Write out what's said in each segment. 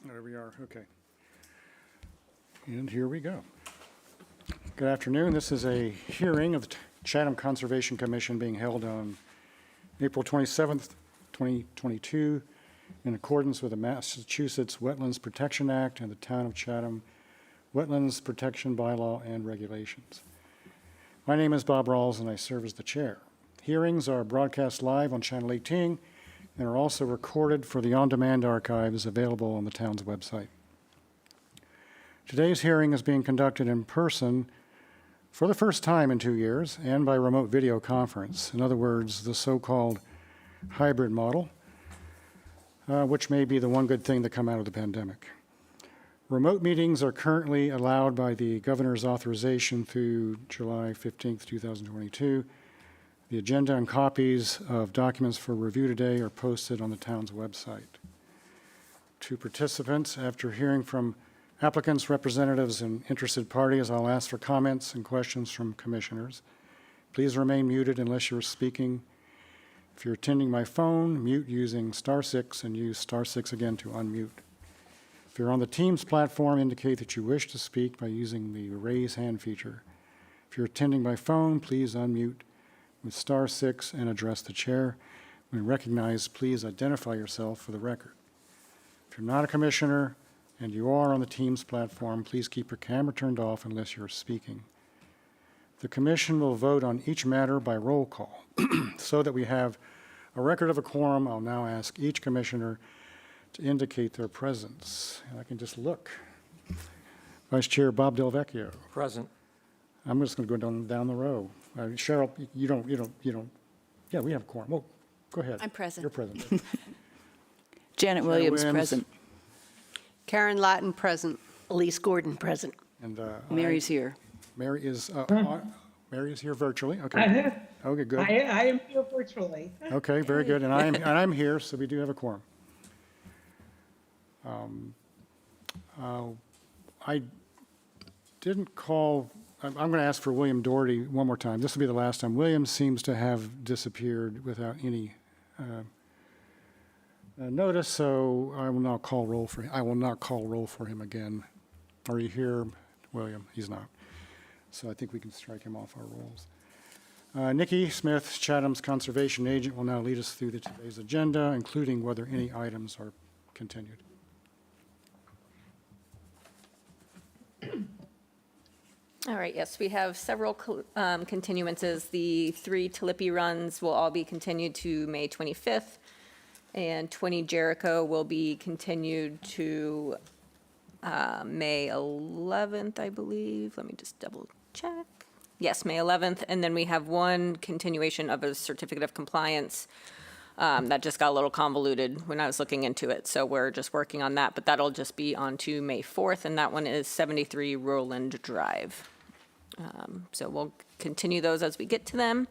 There we are, okay. And here we go. Good afternoon. This is a hearing of the Chatham Conservation Commission being held on April 27th, 2022, in accordance with the Massachusetts Wetlands Protection Act and the Town of Chatham Wetlands Protection Bylaw and Regulations. My name is Bob Rawls and I serve as the chair. Hearings are broadcast live on Channel 18 and are also recorded for the on-demand archives available on the town's website. Today's hearing is being conducted in person for the first time in 2 years and by remote video conference. In other words, the so-called hybrid model, which may be the one good thing to come out of the pandemic. Remote meetings are currently allowed by the governor's authorization through July 15th, 2022. The agenda and copies of documents for review today are posted on the town's website. To participants, after hearing from applicants, representatives, and interested parties, I'll ask for comments and questions from commissioners. Please remain muted unless you're speaking. If you're attending by phone, mute using *6 and use *6 again to unmute. If you're on the Teams platform, indicate that you wish to speak by using the raise hand feature. If you're attending by phone, please unmute with *6 and address the chair. When recognized, please identify yourself for the record. If you're not a commissioner and you are on the Teams platform, please keep your camera turned off unless you're speaking. The commission will vote on each matter by roll call. So that we have a record of a quorum, I'll now ask each commissioner to indicate their presence. And I can just look. Vice Chair Bob Del Vecchio. Present. I'm just going to go down the row. Cheryl, you don't. Yeah, we have a quorum. Well, go ahead. I'm present. You're present. Janet Williams, present. Karen Latin, present. Elise Gordon, present. And Mary's here. Mary is here virtually. Okay. Okay, good. I am here virtually. Okay, very good. And I'm here, so we do have a quorum. I didn't call. I'm going to ask for William Doherty one more time. This will be the last time. William seems to have disappeared without any notice, so I will not call roll for him. I will not call roll for him again. Are you here, William? He's not. So I think we can strike him off our rolls. Nikki Smith, Chatham's conservation agent, will now lead us through today's agenda, including whether any items are continued. All right, yes, we have several continuances. The 3 Talippi runs will all be continued to May 25th, and 20 Jericho will be continued to May 11th, I believe. Let me just double check. Yes, May 11th, and then we have one continuation of a certificate of compliance that just got a little convoluted when I was looking into it, so we're just working on that, but that'll just be on to May 4th, and that one is 73 Roland Drive. So we'll continue those as we get to them.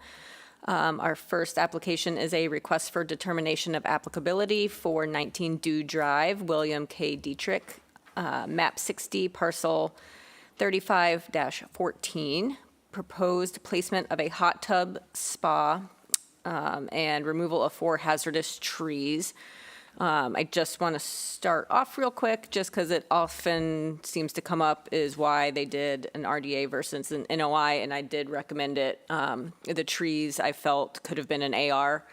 Our first application is a request for determination of applicability for 19 Dew Drive, William K. Dietrich, map 60, parcel 35-14, proposed placement of a hot tub spa and removal of 4 hazardous trees. I just want to start off real quick, just because it often seems to come up, is why they did an RDA versus an NOI, and I did recommend it. The trees I felt could have been an AR,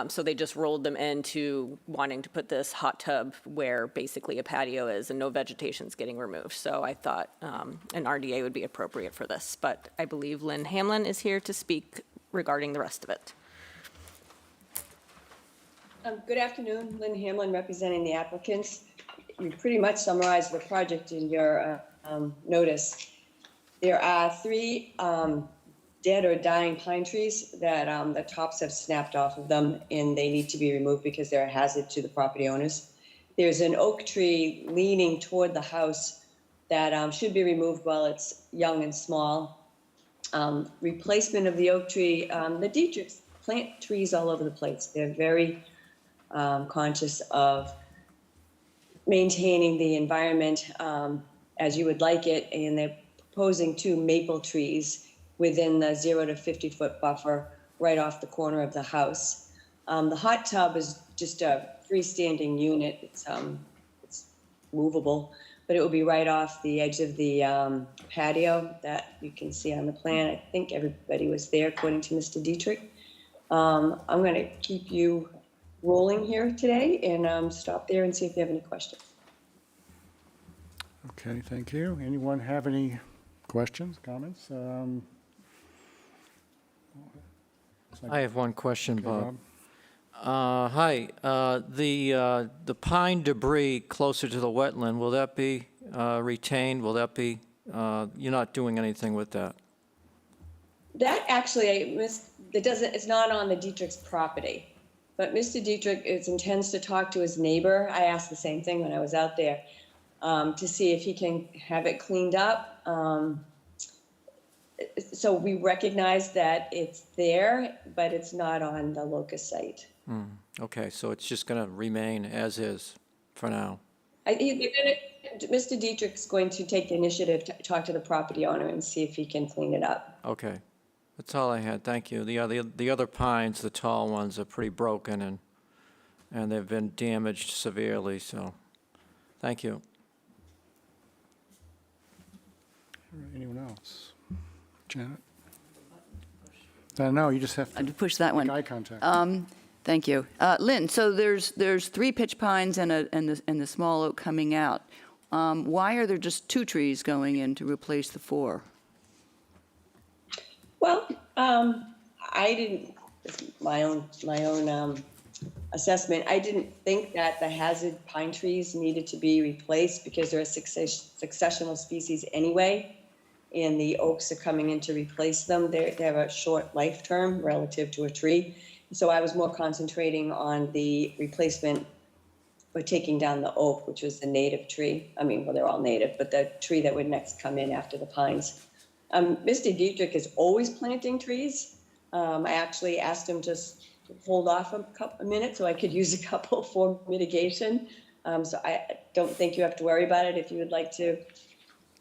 so they just rolled them into wanting to put this hot tub where basically a patio is and no vegetation's getting removed. So I thought an RDA would be appropriate for this, but I believe Lynn Hamlin is here to speak regarding the rest of it. Good afternoon, Lynn Hamlin representing the applicants. You pretty much summarized the project in your notice. There are 3 dead or dying pine trees that the tops have snapped off of them and they need to be removed because they're a hazard to the property owners. There's an oak tree leaning toward the house that should be removed while it's young and small. Replacement of the oak tree, the Dietrichs plant trees all over the place. They're very conscious of maintaining the environment as you would like it, and they're proposing 2 maple trees within the 0 to 50 foot buffer right off the corner of the house. The hot tub is just a freestanding unit. It's movable, but it will be right off the edge of the patio that you can see on the plan. I think everybody was there, according to Mr. Dietrich. I'm going to keep you rolling here today and stop there and see if you have any questions. Okay, thank you. Anyone have any questions, comments? I have one question, Okay, Bob. Bob? Hi, the pine debris closer to the wetland, will that be retained? Will that be, you're not doing anything with that? That actually, it's not on the Dietrich's property, but Mr. Dietrich intends to talk to his neighbor. I asked the same thing when I was out there, to see if he can have it cleaned up. So we recognize that it's there, but it's not on the locust site. Okay, so it's just going to remain as is for now? Mr. Dietrich's going to take the initiative to talk to the property owner and see if he can clean it up. Okay, that's all I had, thank you. The other pines, the tall ones, are pretty broken and they've been damaged severely, so, thank you. Anyone else? Janet? No, you just have I'd to push that make one. eye contact. Thank you. Lynn, so there's 3 pitch pines and the small oak coming out. Why are there just 2 trees going in to replace the 4? Well, I didn't, my own assessment, I didn't think that the hazard pine trees needed to be replaced because they're a successional species anyway, and the oaks are coming in to replace them. They have a short life term relative to a tree. So I was more concentrating on the replacement or taking down the oak, which was the native tree. I mean, well, they're all native, but the tree that would next come in after the pines. Mr. Dietrich is always planting trees. I actually asked him to hold off a minute so I could use a couple for mitigation. So I don't think you have to worry about it. If you would like to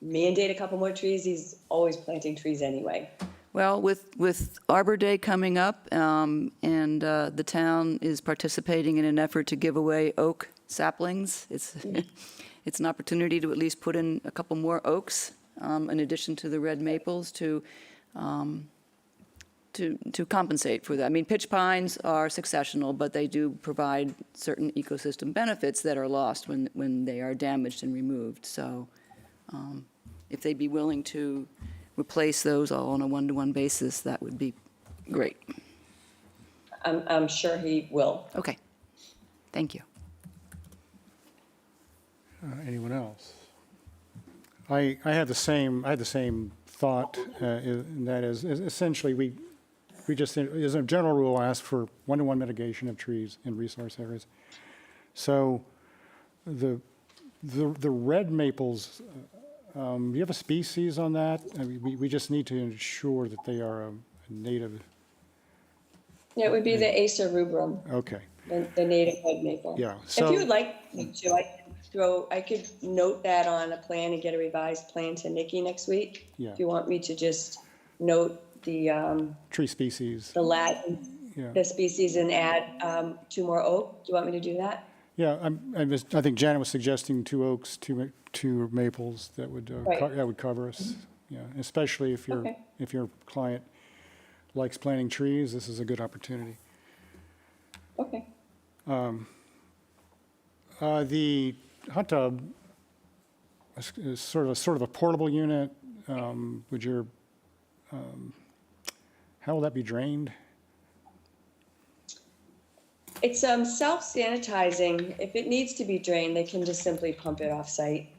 mandate a couple more trees, he's always planting trees anyway. Well, with Arbor Day coming up, and the town is participating in an effort to give away oak saplings, it's an opportunity to at least put in a couple more oaks, in addition to the red maples, to compensate for that. I mean, pitch pines are successional, but they do provide certain ecosystem benefits that are lost when they are damaged and removed. So if they'd be willing to replace those all on a one-to-one basis, that would be great. I'm sure he will. Okay, thank you. Anyone else? I had the same thought, and that is essentially we just, as a general rule, ask for one-to-one mitigation of trees in resource areas. So the red maples, do you have a species on that? I mean, we just need to ensure that they are a native. Yeah, it would be the Acer rubrum, Okay, the native red maple. yeah. If So you would like me to, I could note that on a plan and get a revised plan to Nikki next week. Yeah. If you want me to just note the tree species. Latin, Yeah. the species and add 2 more oak. Do you want me to do that? Yeah, I think Janet was suggesting 2 oaks, 2 maples that would Right. that would cover us. Yeah, especially if Okay. your client likes planting trees, this is a good opportunity. Okay. The hot tub is sort of a portable unit. How will that be drained? It's self-sanitizing. If it needs to be drained, they can just simply pump it off-site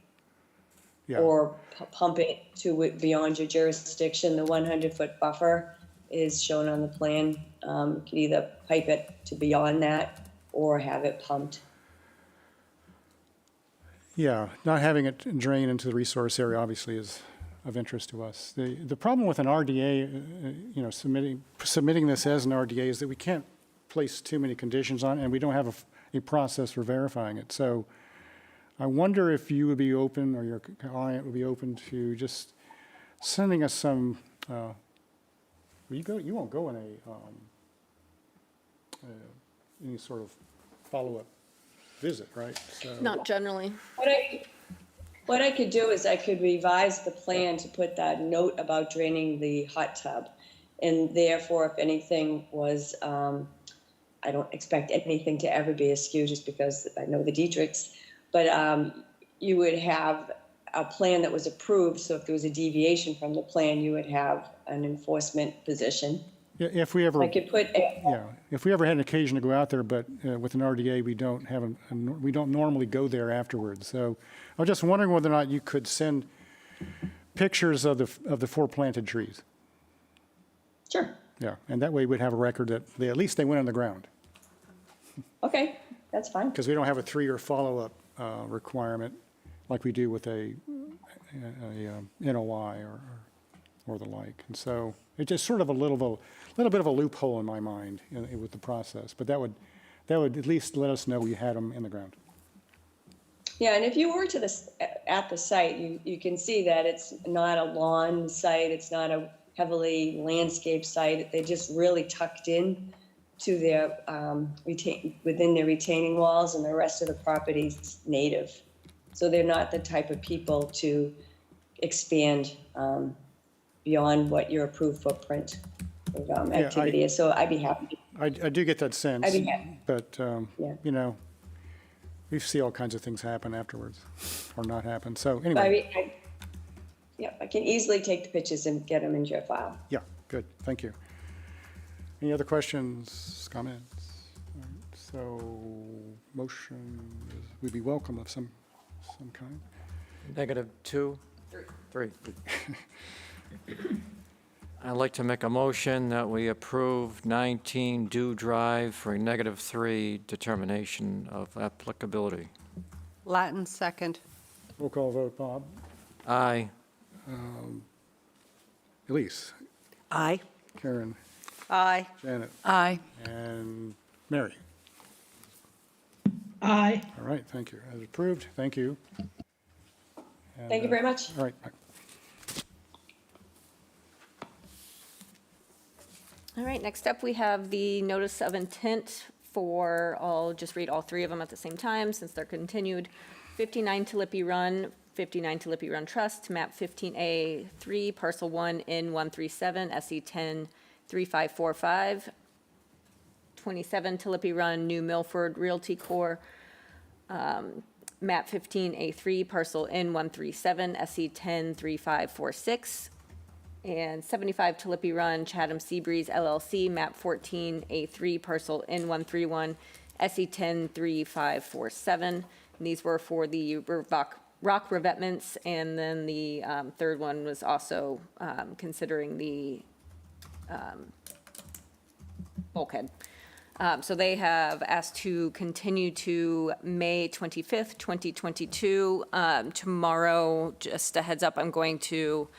Yeah. or pump it to beyond your jurisdiction. The 100-foot buffer is shown on the plan. You can either pipe it to beyond that or have it pumped. Yeah, not having it drain into the resource area obviously is of interest to us. The problem with an RDA, submitting this as an RDA is that we can't place too many conditions on it, and we don't have a process for verifying it. So I wonder if you would be open, or your client would be open to just sending us some, you won't go in any sort of follow-up visit, right? So, Not generally. What I could do is I could revise the plan to put that note about draining the hot tub. And therefore, if anything was, I don't expect anything to ever be askew just because I know the Dietrichs, but you would have a plan that was approved. So if there was a deviation from the plan, you would have an enforcement position. yeah, if we ever, I could put, yeah, if we ever had an occasion to go out there, but with an RDA, we don't have, we don't normally go there afterwards. So I was just wondering whether or not you could send pictures of the 4 planted trees. sure, Yeah, and that way we'd have a record that at least they went on the ground. okay, that's fine. Because we don't have a 3-year follow-up requirement like we do with a NOI or the like. And so it's just sort of a little bit of a loophole in my mind with the process. But that would at least let us know we had them in the ground. Yeah, and if you were at the site, you can see that it's not a lawn site, it's not a heavily landscaped site. They just really tucked in to their within their retaining walls, and the rest of the property's native. So they're not the type of people to expand beyond what your approved footprint of activity is. So I'd be happy. I do get that sense. I'd be happy. But, Yeah. you know, we see all kinds of things happen afterwards or not happen. So anyway. I can easily take the pictures and get them into your file. Yeah, good, thank you. Any other questions, comments? All right, so motion would be welcome of some kind. -2? 3. I'd like to make a motion that we approve 19 Dew Drive for a -3 determination of applicability. Latin second. Roll call vote, Bob. Aye. Elise, Aye. Karen, Aye. Janet, Aye. and Mary. Aye. All right, thank you. As approved, thank you. And, Thank you very much. All right, bye. All right, next up, we have the notice of intent for, I'll just read all 3 of them at the same time since they're continued. 59 Tulipy Run, 59 Tulipy Run Trust, map 15A3, parcel 1 in 137, SE 10 3545. 27 Tulipy Run, New Milford Realty Corp., map 15A3, parcel N137, SE 10 3546. And 75 Tulipy Run, Chatham Seabreeze LLC, map 14A3, parcel N131, SE 10 3547. And these were for the rock revetments, and then the third one was also considering the bulkhead. So they have asked to continue to May 25th, 2022. Tomorrow, just a heads up, I'm going to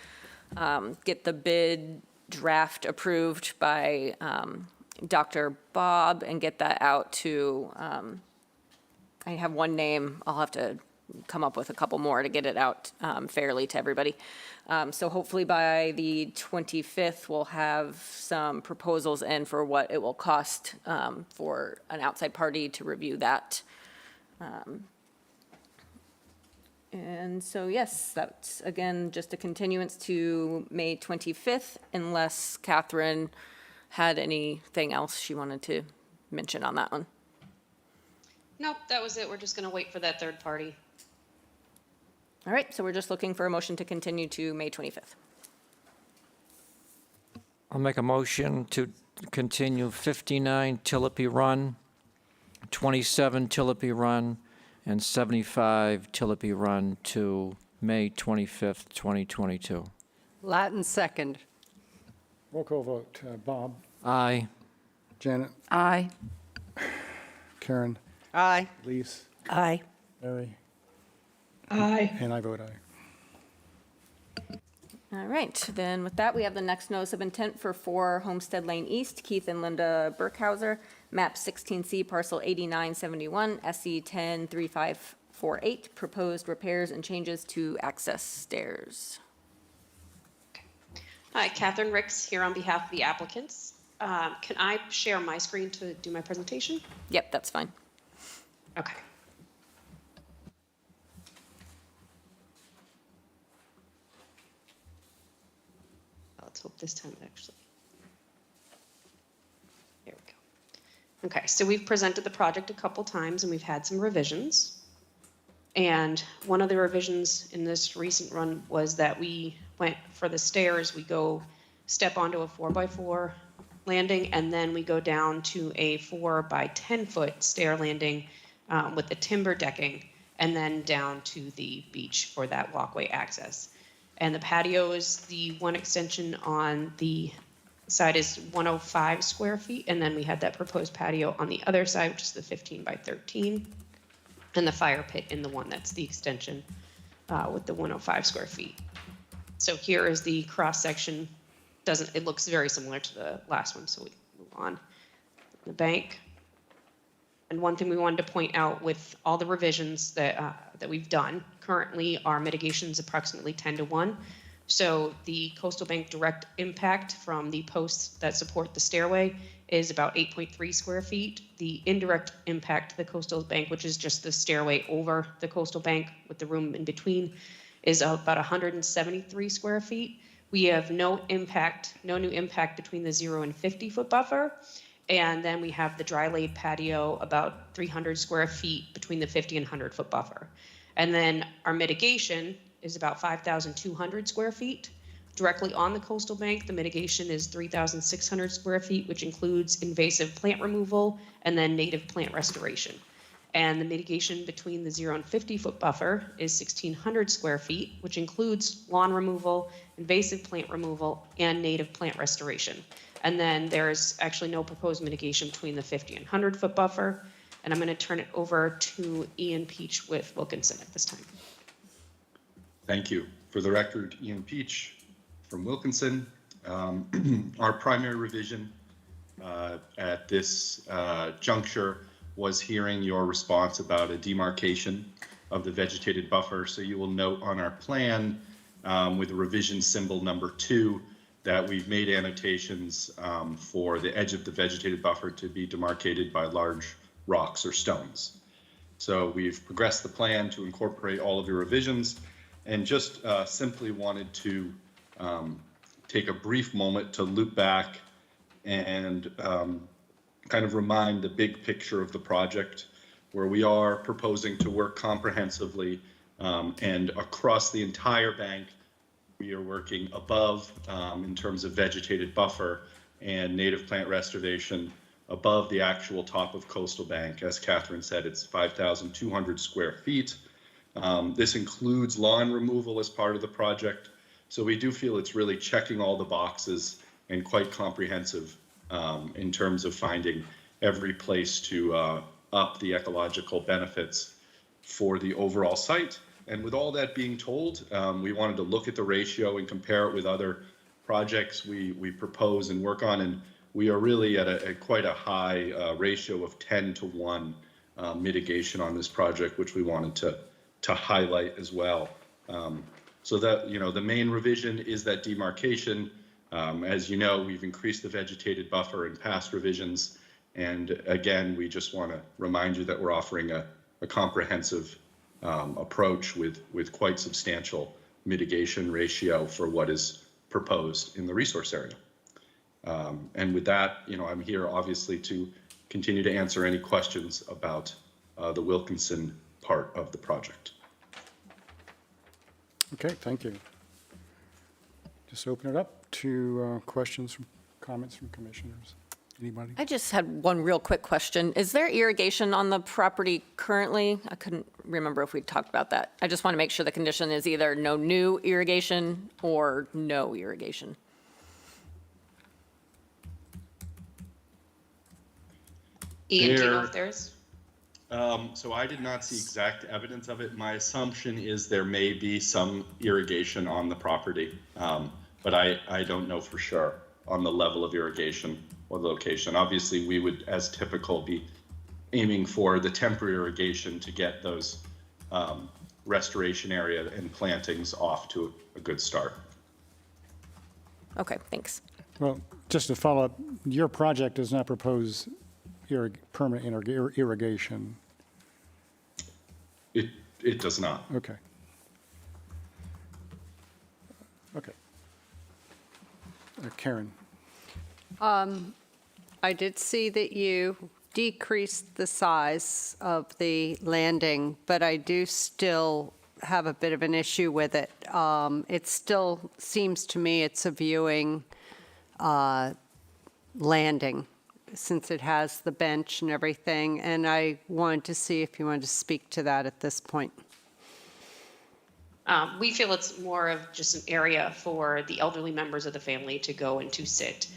get the bid draft approved by Dr. Bob and get that out to, I have one name, I'll have to come up with a couple more to get it out fairly to everybody. So hopefully by the 25th, we'll have some proposals in for what it will cost for an outside party to review that. And so, yes, that's, again, just a continuance to May 25th, unless Catherine had anything else she wanted to mention on that one. Nope, that was it. We're just going to wait for that third party. All right, so we're just looking for a motion to continue to May 25th. I'll make a motion to continue 59 Tulipy Run, 27 Tulipy Run, and 75 Tulipy Run to May 25th, 2022. Latin second. Roll call vote, Bob, Aye. Janet, Aye. Karen, Aye. Elise, Aye. Mary, Aye. and I vote aye. All right, then with that, we have the next notice of intent for 4 Homestead Lane East, Keith and Linda Burkhauser, map 16C, parcel 8971, SE 10 3548, proposed repairs and changes to access stairs. Hi, Catherine Ricks here on behalf of the applicants. Can I share my screen to do my presentation? Yep, that's fine. Okay. let's hope this time it actually. There we go. Okay, so we've presented the project a couple times and we've had some revisions. And one of the revisions in this recent run was that we went for the stairs, we go step onto a 4x4 landing, and then we go down to a 4 by 10 foot stair landing with the timber decking, and then down to the beach for that walkway access. And the patio is the one extension on the side is 105 square feet, and then we had that proposed patio on the other side, which is the 15 by 13, and the fire pit in the one that's the extension with the 105 square feet. So here is the cross section. It looks very similar to the last one, so we move on. The bank. And one thing we wanted to point out with all the revisions that we've done, currently our mitigation is approximately 10-1. So the coastal bank direct impact from the posts that support the stairway is about 8.3 square feet. The indirect impact to the coastal bank, which is just the stairway over the coastal bank with the room in between, is about 173 square feet. We have no new impact between the 0 and 50-foot buffer. And then we have the dry laid patio about 300 square feet between the 50 and 100-foot buffer. And then our mitigation is about 5,200 square feet. Directly on the coastal bank, the mitigation is 3,600 square feet, which includes invasive plant removal and then native plant restoration. And the mitigation between the 0 and 50-foot buffer is 1,600 square feet, which includes lawn removal, invasive plant removal, and native plant restoration. And then there's actually no proposed mitigation between the 50 and 100-foot buffer. And I'm going to turn it over to Ian Peach with Wilkinson at this time. Thank you. For the record, Ian Peach from Wilkinson. Our primary revision at this juncture was hearing your response about a demarcation of the vegetated buffer. So you will note on our plan with the revision symbol number 2 that we've made annotations for the edge of the vegetated buffer to be demarcated by large rocks or stones. So we've progressed the plan to incorporate all of your revisions, and just simply wanted to take a brief moment to loop back and kind of remind the big picture of the project, where we are proposing to work comprehensively and across the entire bank. We are working above in terms of vegetated buffer and native plant restoration above the actual top of coastal bank. As Catherine said, it's 5,200 square feet. This includes lawn removal as part of the project. So we do feel it's really checking all the boxes and quite comprehensive in terms of finding every place to up the ecological benefits for the overall site. And with all that being told, we wanted to look at the ratio and compare it with other projects we propose and work on. And we are really at quite a high ratio of 10-1 mitigation on this project, which we wanted to highlight as well. So that, the main revision is that demarcation. As you know, we've increased the vegetated buffer in past revisions. And again, we just want to remind you that we're offering a comprehensive approach with quite substantial mitigation ratio for what is proposed in the resource area. And with that, I'm here obviously to continue to answer any questions about the Wilkinson part of the project. Okay, thank you. Just open it up to questions, comments from commissioners. Anybody? I just had one real quick question. Is there irrigation on the property currently? I couldn't remember if we talked about that. I just want to make sure the condition is either no new irrigation or no irrigation. Ian, do you know if there's? So I did not see exact evidence of it. My assumption is there may be some irrigation on the property, but I don't know for sure on the level of irrigation or the location. Obviously, we would, as typical, be aiming for the temporary irrigation to get those restoration area and plantings off to a good start. Okay, thanks. Well, just to follow up, your project does not propose permanent irrigation. It does not. Okay. Okay. Karen. I did see that you decreased the size of the landing, but I do still have a bit of an issue with it. It still seems to me it's a viewing landing, since it has the bench and everything, and I wanted to see if you wanted to speak to that at this point. We feel it's more of just an area for the elderly members of the family to go and to sit.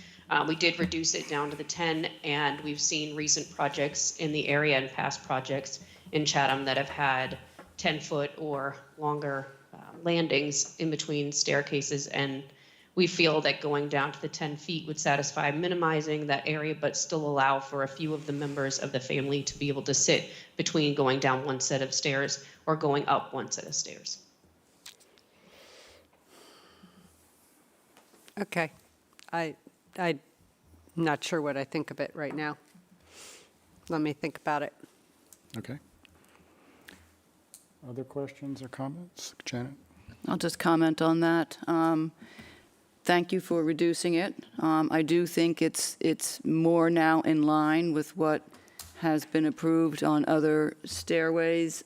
We did reduce it down to the 10, and we've seen recent projects in the area and past projects in Chatham that have had 10-foot or longer landings in between staircases, and we feel that going down to the 10 feet would satisfy minimizing that area, but still allow for a few of the members of the family to be able to sit between going down one set of stairs or going up one set of stairs. Okay. I'm not sure what I think of it right now. Let me think about it. Okay. Other questions or comments? Janet? I'll just comment on that. Thank you for reducing it. I do think it's more now in line with what has been approved on other stairways.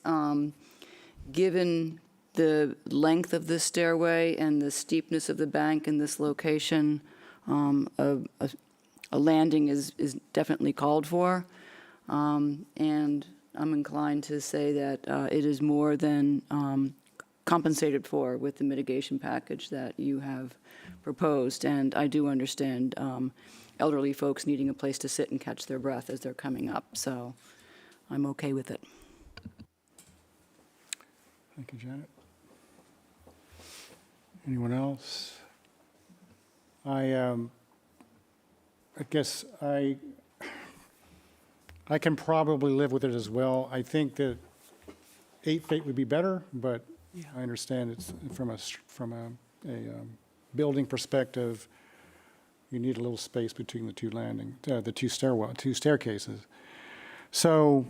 Given the length of this stairway and the steepness of the bank in this location, a landing is definitely called for. And I'm inclined to say that it is more than compensated for with the mitigation package that you have proposed. And I do understand elderly folks needing a place to sit and catch their breath as they're coming up. So I'm okay with it. Thank you, Janet. Anyone else? I guess I can probably live with it as well. I think that 8 feet would be better, but I understand it's from a building perspective, you need a little space between the two staircases. So,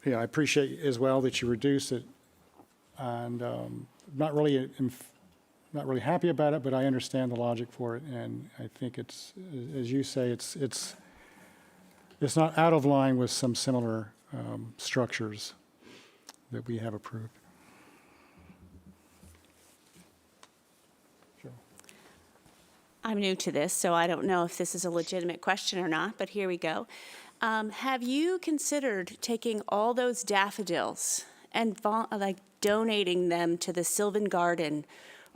yeah, I appreciate as well that you reduced it, and not really happy about it, but I understand the logic for it, and I think it's, as you say, it's not out of line with some similar structures that we have approved. Sure. I'm new to this, so I don't know if this is a legitimate question or not, but here we go. Have you considered taking all those daffodils and donating them to the Sylvan Garden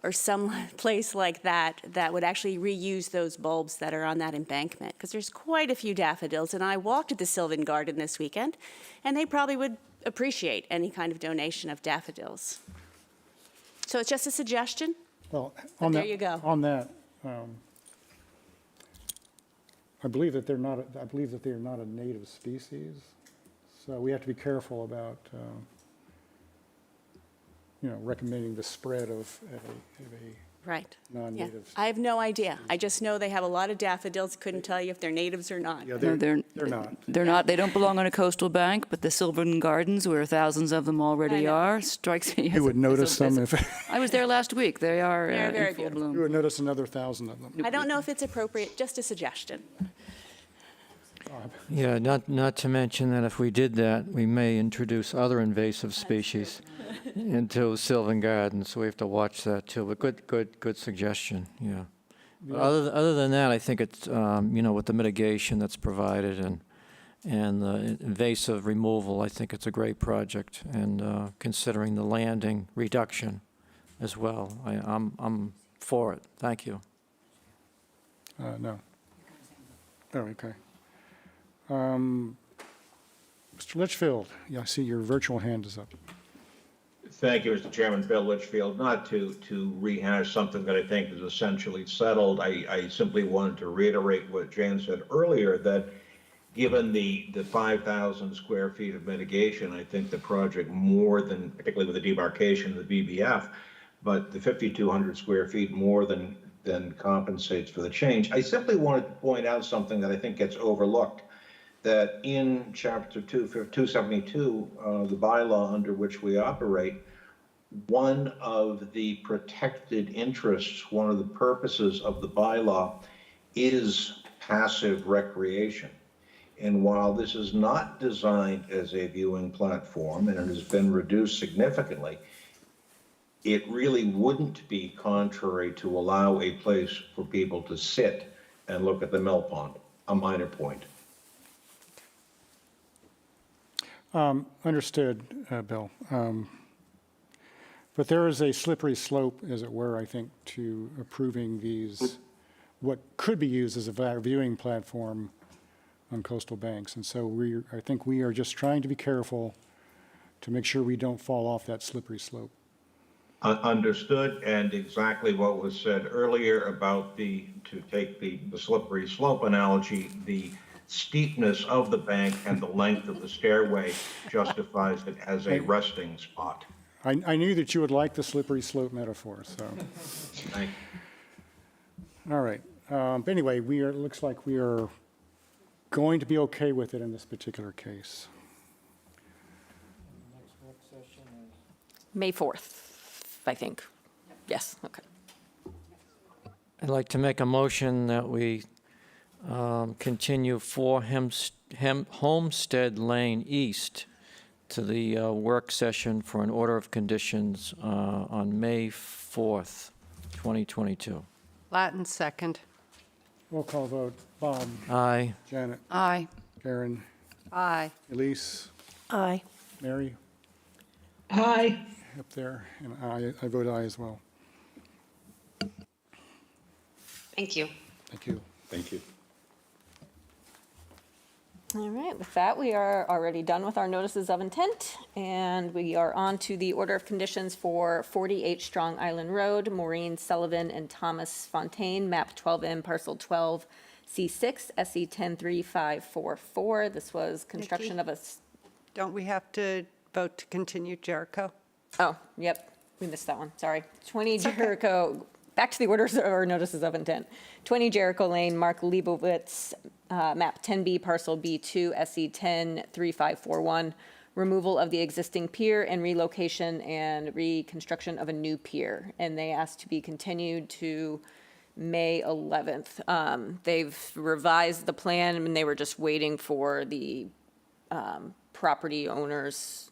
or some place like that that would actually reuse those bulbs that are on that embankment? Because there's quite a few daffodils, and I walked at the Sylvan Garden this weekend, and they probably would appreciate any kind of donation of daffodils. So it's just a suggestion. Well, But there you go. On that, I believe that they're not. I believe that they are not a native species, so we have to be careful about, recommending the spread of a Right. Yeah. non-native. I have no idea. I just know they have a lot of daffodils. Couldn't tell you if they're natives or not. Yeah, No, they're not. They're not. They don't belong on a coastal bank, but the Sylvan Gardens, where thousands of them I already know. are, strikes me as You would notice them if I was there last week. They are They're very in full beautiful. you bloom. would notice another 1,000 of them. I don't know if it's appropriate, just a suggestion. Yeah, not to mention that if we did that, we may introduce other invasive species into Sylvan Gardens, so we have to watch that too. But good suggestion, yeah. But other than that, I think it's, with the mitigation that's provided and the invasive removal, I think it's a great project. And considering the landing reduction as well, I'm for it. Thank you. No. Oh, okay. Mr. Litchfield, yeah, I see your virtual hand is up. Thank you, Mr. Chairman. Bill Litchfield. Not to rehash something that I think is essentially settled, I simply wanted to reiterate what Jan said earlier, that given the 5,000 square feet of mitigation, I think the project more than, particularly with the demarcation of the BBF, but the 5,200 square feet more than compensates for the change. I simply wanted to point out something that I think gets overlooked, that in Chapter 272, the bylaw under which we operate, one of the protected interests, one of the purposes of the bylaw is passive recreation. And while this is not designed as a viewing platform and it has been reduced significantly, it really wouldn't be contrary to allow a place for people to sit and look at the mill pond, a minor point. Understood, Bill. But there is a slippery slope, as it were, I think, to approving these, what could be used as a viewing platform on coastal banks. And so I think we are just trying to be careful to make sure we don't fall off that slippery slope. Understood, and exactly what was said earlier about to take the slippery slope analogy, the steepness of the bank and the length of the stairway justifies it as a resting spot. I knew that you would like the slippery slope metaphor, so. Thank you. All right. But anyway, it looks like we are going to be okay with it in this particular case. May 4th, I think. Yes, okay. I'd like to make a motion that we continue 4 Homestead Lane East to the work session for an order of conditions on May 4th, 2022. Latin second. Roll call vote. Bob, Aye. Janet, Aye. Karen, Aye. Elise, Aye. Mary, Aye. up there, and I vote aye as well. Thank you. Thank you. Thank you. All right, with that, we are already done with our notices of intent, and we are on to the order of conditions for 48 Strong Island Road, Maureen Sullivan and Thomas Fontaine, map 12M, parcel 12, C6, SE 103544. This was construction of a, Don't we have to vote to continue Jericho? oh, yep, we missed that one, sorry. 20 Jericho, back to the orders or notices of intent. 20 Jericho Lane, Mark Leibowitz, map 10B, parcel B2, SE 103541. Removal of the existing pier and relocation and reconstruction of a new pier. And they asked to be continued to May 11th. They've revised the plan and they were just waiting for the property owners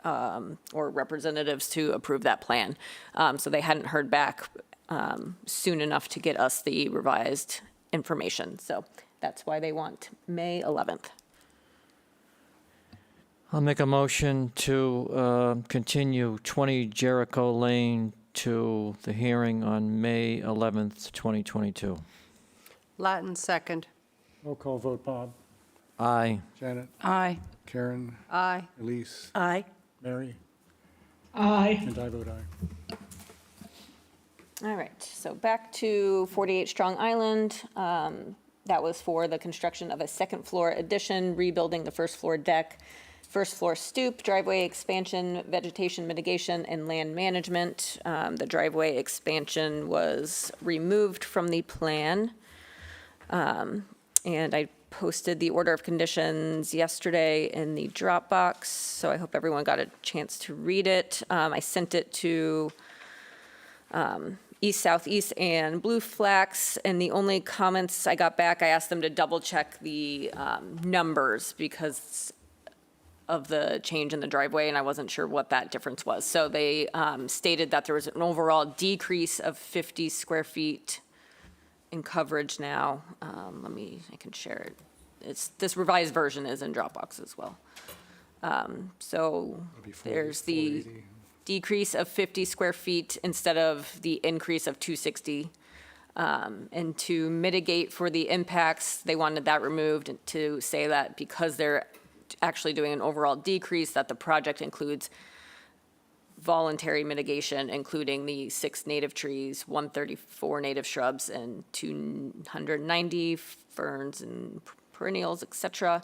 or representatives to approve that plan. So they hadn't heard back soon enough to get us the revised information. So that's why they want May 11th. I'll make a motion to continue 20 Jericho Lane to the hearing on May 11th, 2022. Latin second. Roll call vote. Bob, Aye. Janet, Aye. Karen, Aye. Elise, Aye. Mary, Aye. and I vote aye. All right, so back to 48 Strong Island. That was for the construction of a second floor addition, rebuilding the first floor deck, first floor stoop, driveway expansion, vegetation mitigation, and land management. The driveway expansion was removed from the plan. And I posted the order of conditions yesterday in the Dropbox, so I hope everyone got a chance to read it. I sent it to East, Southeast, and Blue Flax, and the only comments I got back, I asked them to double-check the numbers because of the change in the driveway, and I wasn't sure what that difference was. So they stated that there was an overall decrease of 50 square feet in coverage now. I can share it. This revised version is in Dropbox as well. So there's the decrease of 50 square feet instead of the increase of 260. And to mitigate for the impacts, they wanted that removed and to say that because they're actually doing an overall decrease, that the project includes voluntary mitigation, including the 6 native trees, 134 native shrubs, and 290 ferns and perennials, et cetera.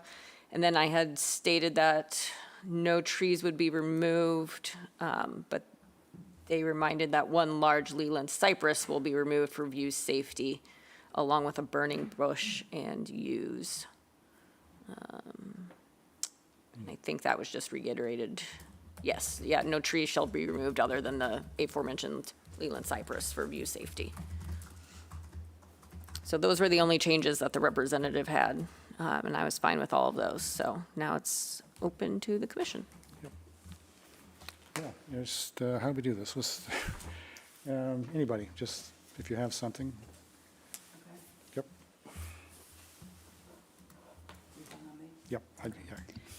And then I had stated that no trees would be removed, but they reminded that 1 large Leland cypress will be removed for view safety, along with a burning bush and yews. And I think that was just reiterated Yes, yeah, no trees shall be removed other than the aforementioned Leland cypress for view safety. So those were the only changes that the representative had, and I was fine with all of those. So now it's open to the commission. Yeah, just, how do we do this? Anybody, just if you have something. Yep. Yep, yeah.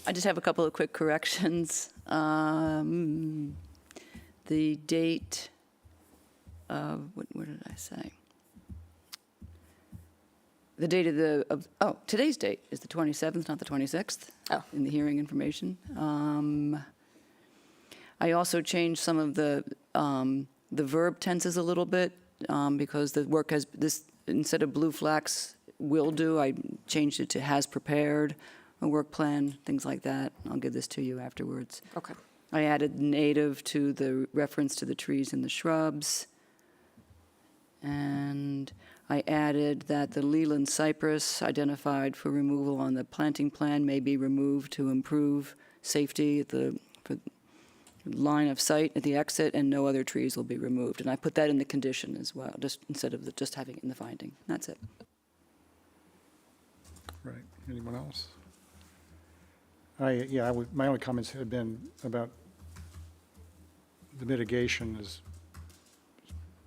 I just have a couple of quick corrections. The date of, what did I say? The date of today's date is the 27th, not the 26th. Oh. In the hearing information. I also changed some of the verb tenses a little bit because the work has this, instead of blue flax will do, I changed it to has prepared a work plan, things like that. I'll give this to you afterwards. Okay. I added native to the reference to the trees and the shrubs. And I added that the Leland cypress identified for removal on the planting plan may be removed to improve safety at the line of sight at the exit, and no other trees will be removed. And I put that in the condition as well, just instead of just having it in the finding. That's it. Right. Anyone else? My only comments had been about the mitigation is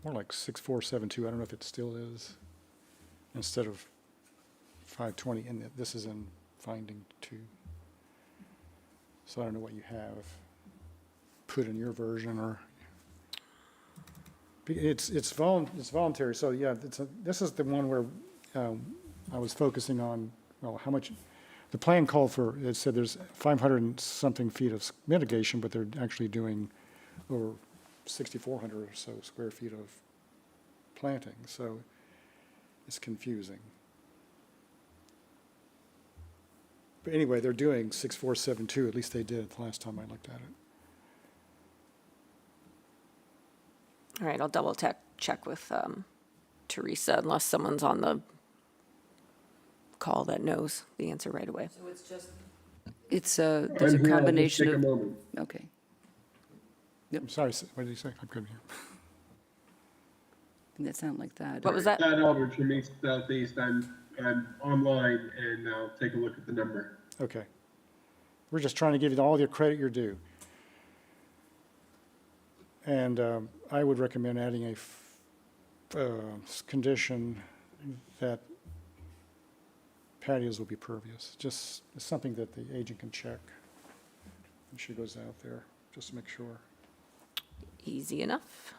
more like 6472. I don't know if it still is, instead of 520. And this is in finding 2. So I don't know what you have put in your version, or it's voluntary. So yeah, this is the one where I was focusing on, well, how much. The plan called for, it said there's 500 and something feet of mitigation, but they're actually doing over 6,400 or so square feet of planting. So it's confusing. But anyway, they're doing 6472, at least they did the last time I looked at it. All right, I'll double check with Teresa unless someone's on the call that knows the answer right away. So it's just. There's a combination of. Okay. I'm sorry, what did you say? I couldn't hear. Didn't that sound like that? What was that? That over to me Southeast. I'm online and I'll take a look at the number. Okay. We're just trying to give you all the credit you're due. And I would recommend adding a condition that patios will be pervious. Just it's something that the agent can check when she goes out there, just to make sure. Easy enough.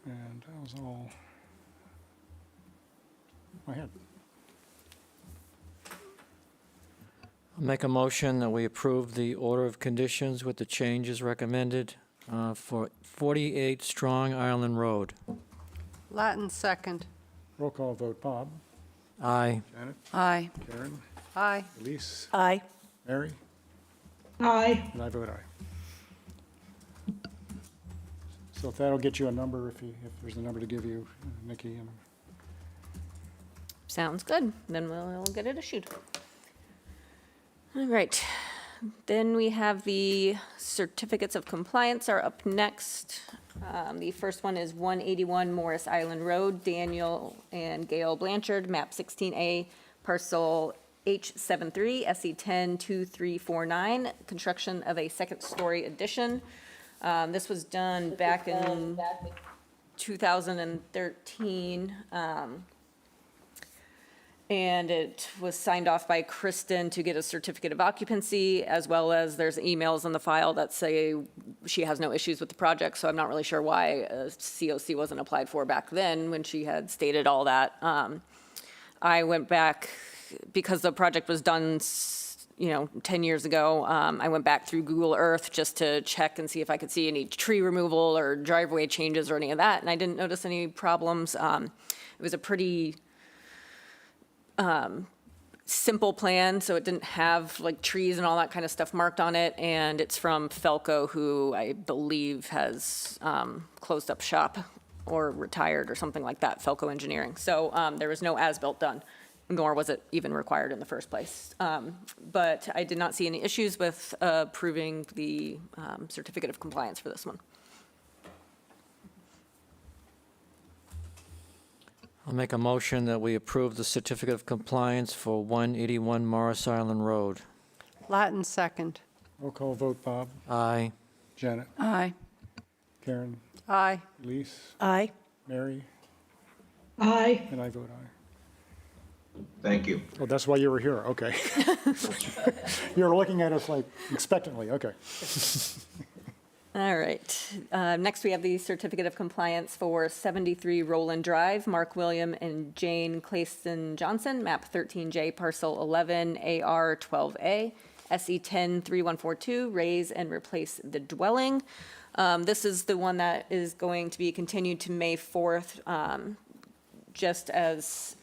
And that was all I had. I'll make a motion that we approve the order of conditions with the changes recommended for 48 Strong Island Road. Latin second. Roll call vote. Bob? Aye. Janet? Aye. Karen? Aye. Elise? Aye. Mary? Aye. And I vote aye. So if that'll get you a number, if there's a number to give you, Nikki. And Sounds good. Then we'll get it issued. All right. Then we have the certificates of compliance are up next. The first one is 181 Morris Island Road, Daniel and Gail Blanchard, map 16A, parcel H73, SE10 2349, construction of a second-story addition. This was done back in 2013. And it was signed off by Kristen to get a certificate of occupancy, as well as there's emails in the file that say she has no issues with the project, so I'm not really sure why a COC wasn't applied for back then when she had stated all that. I went back, because the project was done 10 years ago, I went back through Google Earth just to check and see if I could see any tree removal or driveway changes or any of that, and I didn't notice any problems. It was a pretty simple plan, so it didn't have like trees and all that kind of stuff marked on it, and it's from Felco, who I believe has closed up shop or retired or something like that, Felco Engineering. So there was no as-built done. nor was it even required in the first place. But I did not see any issues with approving the certificate of compliance for this one. I'll make a motion that we approve the certificate of compliance for 181 Morris Island Road. Latin second. Roll call vote, Bob, Aye. Janet, Aye. Karen, Aye. Elise, Aye. Mary, Aye. and I vote aye. Thank you. Oh, that's why you were here, okay. You were looking at us like expectantly, okay. All right. Next, we have the certificate of compliance for 73 Roland Drive, Mark William and Jane Clayston Johnson, map 13J, parcel 11, AR 12A, SE 103142, raise and replace the dwelling. This is the one that is going to be continued to May 4th, just as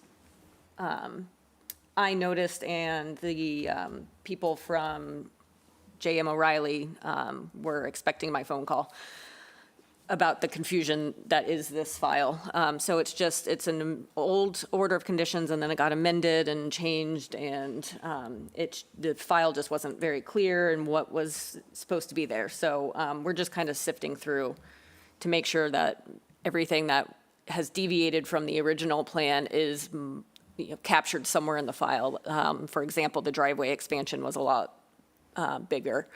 I noticed, and the people from J.M. O'Reilly were expecting my phone call about the confusion that is this file. So it's an old order of conditions, and then it got amended and changed, and the file just wasn't very clear in what was supposed to be there. So we're just kind of sifting through to make sure that everything that has deviated from the original plan is captured somewhere in the file. For example, the driveway expansion was a lot bigger.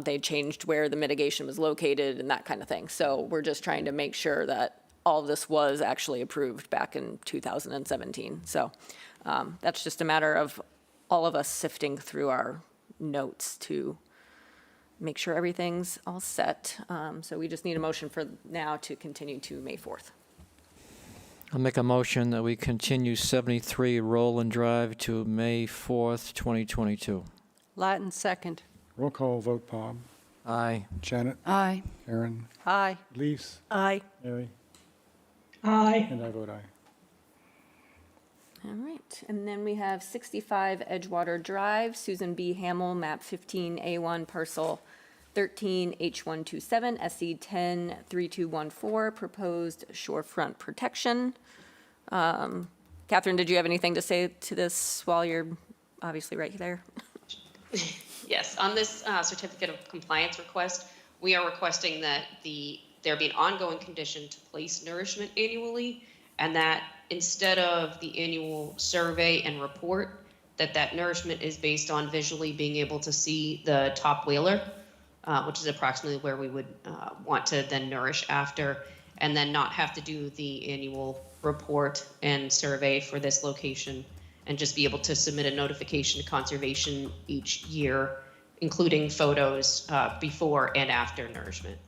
They changed where the mitigation was located and that kind of thing. So we're just trying to make sure that all this was actually approved back in 2017. So that's just a matter of all of us sifting through our notes to make sure everything's all set. So we just need a motion for now to continue to May 4th. I'll make a motion that we continue 73 Roland Drive to May 4th, 2022. Latin second. Roll call vote, Bob, Aye. Janet, Aye. Karen, Aye. Elise, Aye. Mary, Aye. and I vote aye. All right, and then we have 65 Edgewater Drive, Susan B. Hamel, map 15A1, parcel 13H127, SE 103214, proposed shorefront protection. Catherine, did you have anything to say to this while you're obviously right there? Yes, on this certificate of compliance request, we are requesting that there be an ongoing condition to place nourishment annually, and that instead of the annual survey and report, that nourishment is based on visually being able to see the top whaler, which is approximately where we would want to then nourish after, and then not have to do the annual report and survey for this location, and just be able to submit a notification to conservation each year, including photos before and after nourishment.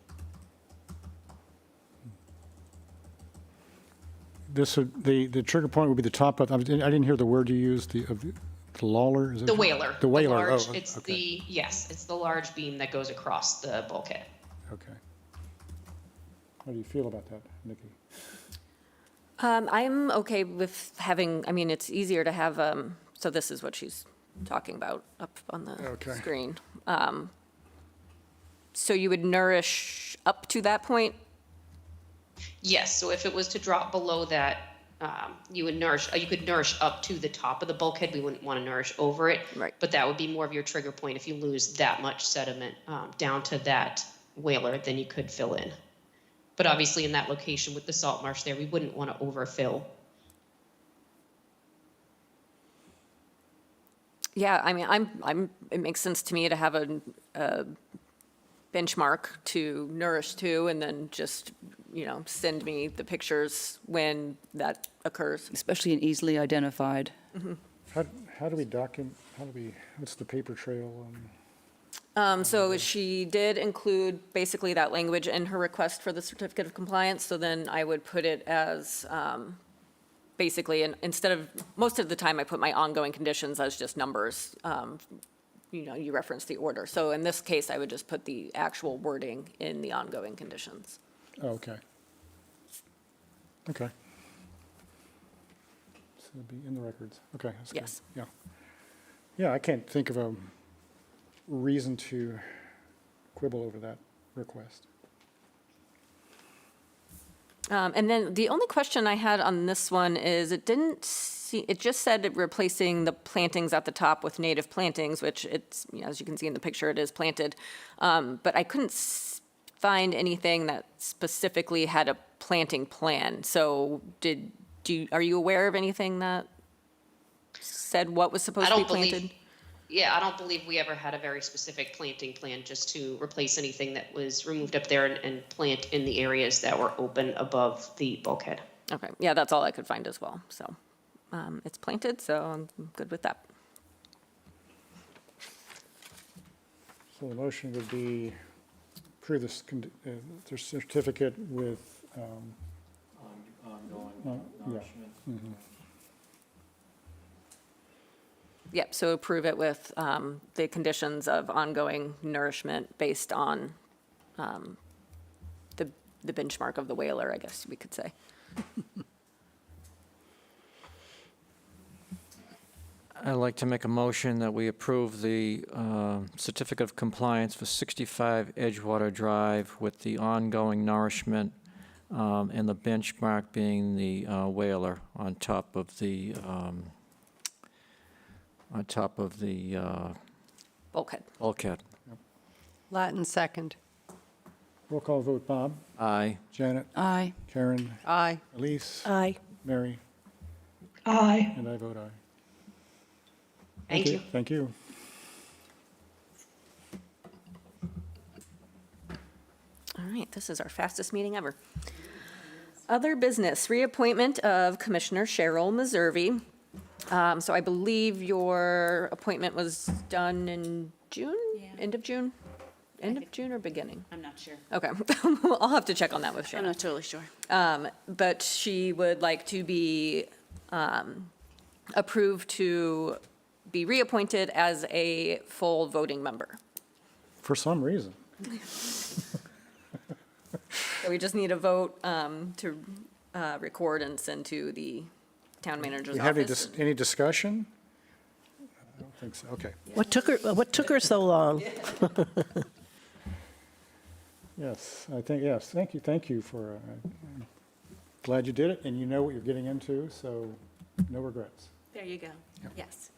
This would, the trigger point would be the top of, I didn't hear the word you used, the lawler? Is it- The whaler. The whaler, large, oh, it's okay. it's the large beam that goes across the bulkhead. Okay. How do you feel about that, Nikki? I'm okay with having, I mean, it's easier to have, so this is what she's talking about up on the Okay. screen. So you would nourish up to that point? Yes, so if it was to drop below that, you could nourish up to the top of the bulkhead. We wouldn't want to nourish over it. Right. But that would be more of your trigger point. If you lose that much sediment down to that whaler, then you could fill in. But obviously in that location with the salt marsh there, we wouldn't want to overfill. Yeah, I mean, it makes sense to me to have a benchmark to nourish to, and then just, send me the pictures when that occurs. Especially in easily identified. How do we document, what's the paper trail? So she did include basically that language in her request for the certificate of compliance, so then I would put it as, basically, and instead of, most of the time I put my ongoing conditions as just numbers. You referenced the order. So in this case, I would just put the actual wording in the ongoing conditions. Oh, okay. Okay. So it'd be in the records. Okay, that's good. Yes. Yeah. Yeah, I can't think of a reason to quibble over that request. And then the only question I had on this one is it just said replacing the plantings at the top with native plantings, which it's, as you can see in the picture, it is planted. But I couldn't find anything that specifically had a planting plan. So are you aware of anything that said what was supposed to be planted? I don't believe we ever had a very specific planting plan, just to replace anything that was removed up there and plant in the areas that were open above the bulkhead. Okay, yeah, that's all I could find as well. So it's planted, so I'm good with that. So the motion would be approve this the certificate with, Ongoing nourishment. Yep, so approve it with the conditions of ongoing nourishment based on the benchmark of the whaler, I guess we could say. I'd like to make a motion that we approve the certificate of compliance for 65 Edgewater Drive with the ongoing nourishment and the benchmark being the whaler on top of the Bulkhead. bulkhead. Latin second. roll call vote, Bob, Aye. Janet, Aye. Karen, Aye. Elise, Aye. Mary, Aye. and I vote aye. Thank you. Thank you. All right, this is our fastest meeting ever. Other business, reappointment of Commissioner Cheryl Meservey. So I believe your appointment was done in June? Yeah. End of June? End of June or beginning? I'm not sure. Okay, I'll have to check on that with I'm Sharon. not totally sure. But she would like to be approved to be reappointed as a full voting member. For some reason. So we just need a vote to record and send to the town manager's We have office. any discussion? I don't think so, okay. What took her so long? Yes, thank you for, I'm glad you did it, and you know what you're getting into, so no regrets. There you go. Yes.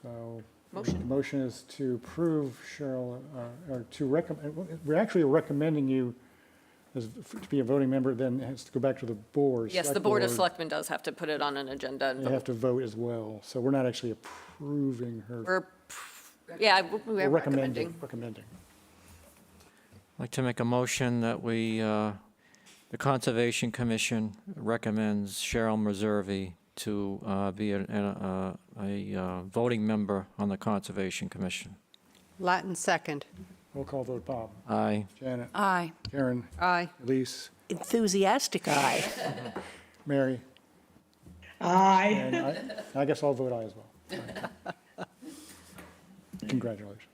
So. Motion. The motion is to approve Cheryl, or to recommend, we're actually recommending you to be a voting member, then it has to go back to the board. Yes, the select Board of Selectmen does have to put it on an agenda and They have vote. to vote as well, so we're not actually approving her. We're recommending. Recommending. I'd like to make a motion that the Conservation Commission recommends Cheryl Meservey to be a voting member on the Conservation Commission. Latin second. Roll call vote, Bob, Aye. Janet, Aye. Karen, Aye. Elise, Enthusiastic aye. Mary, Aye. and I guess I'll vote aye as well. Congratulations.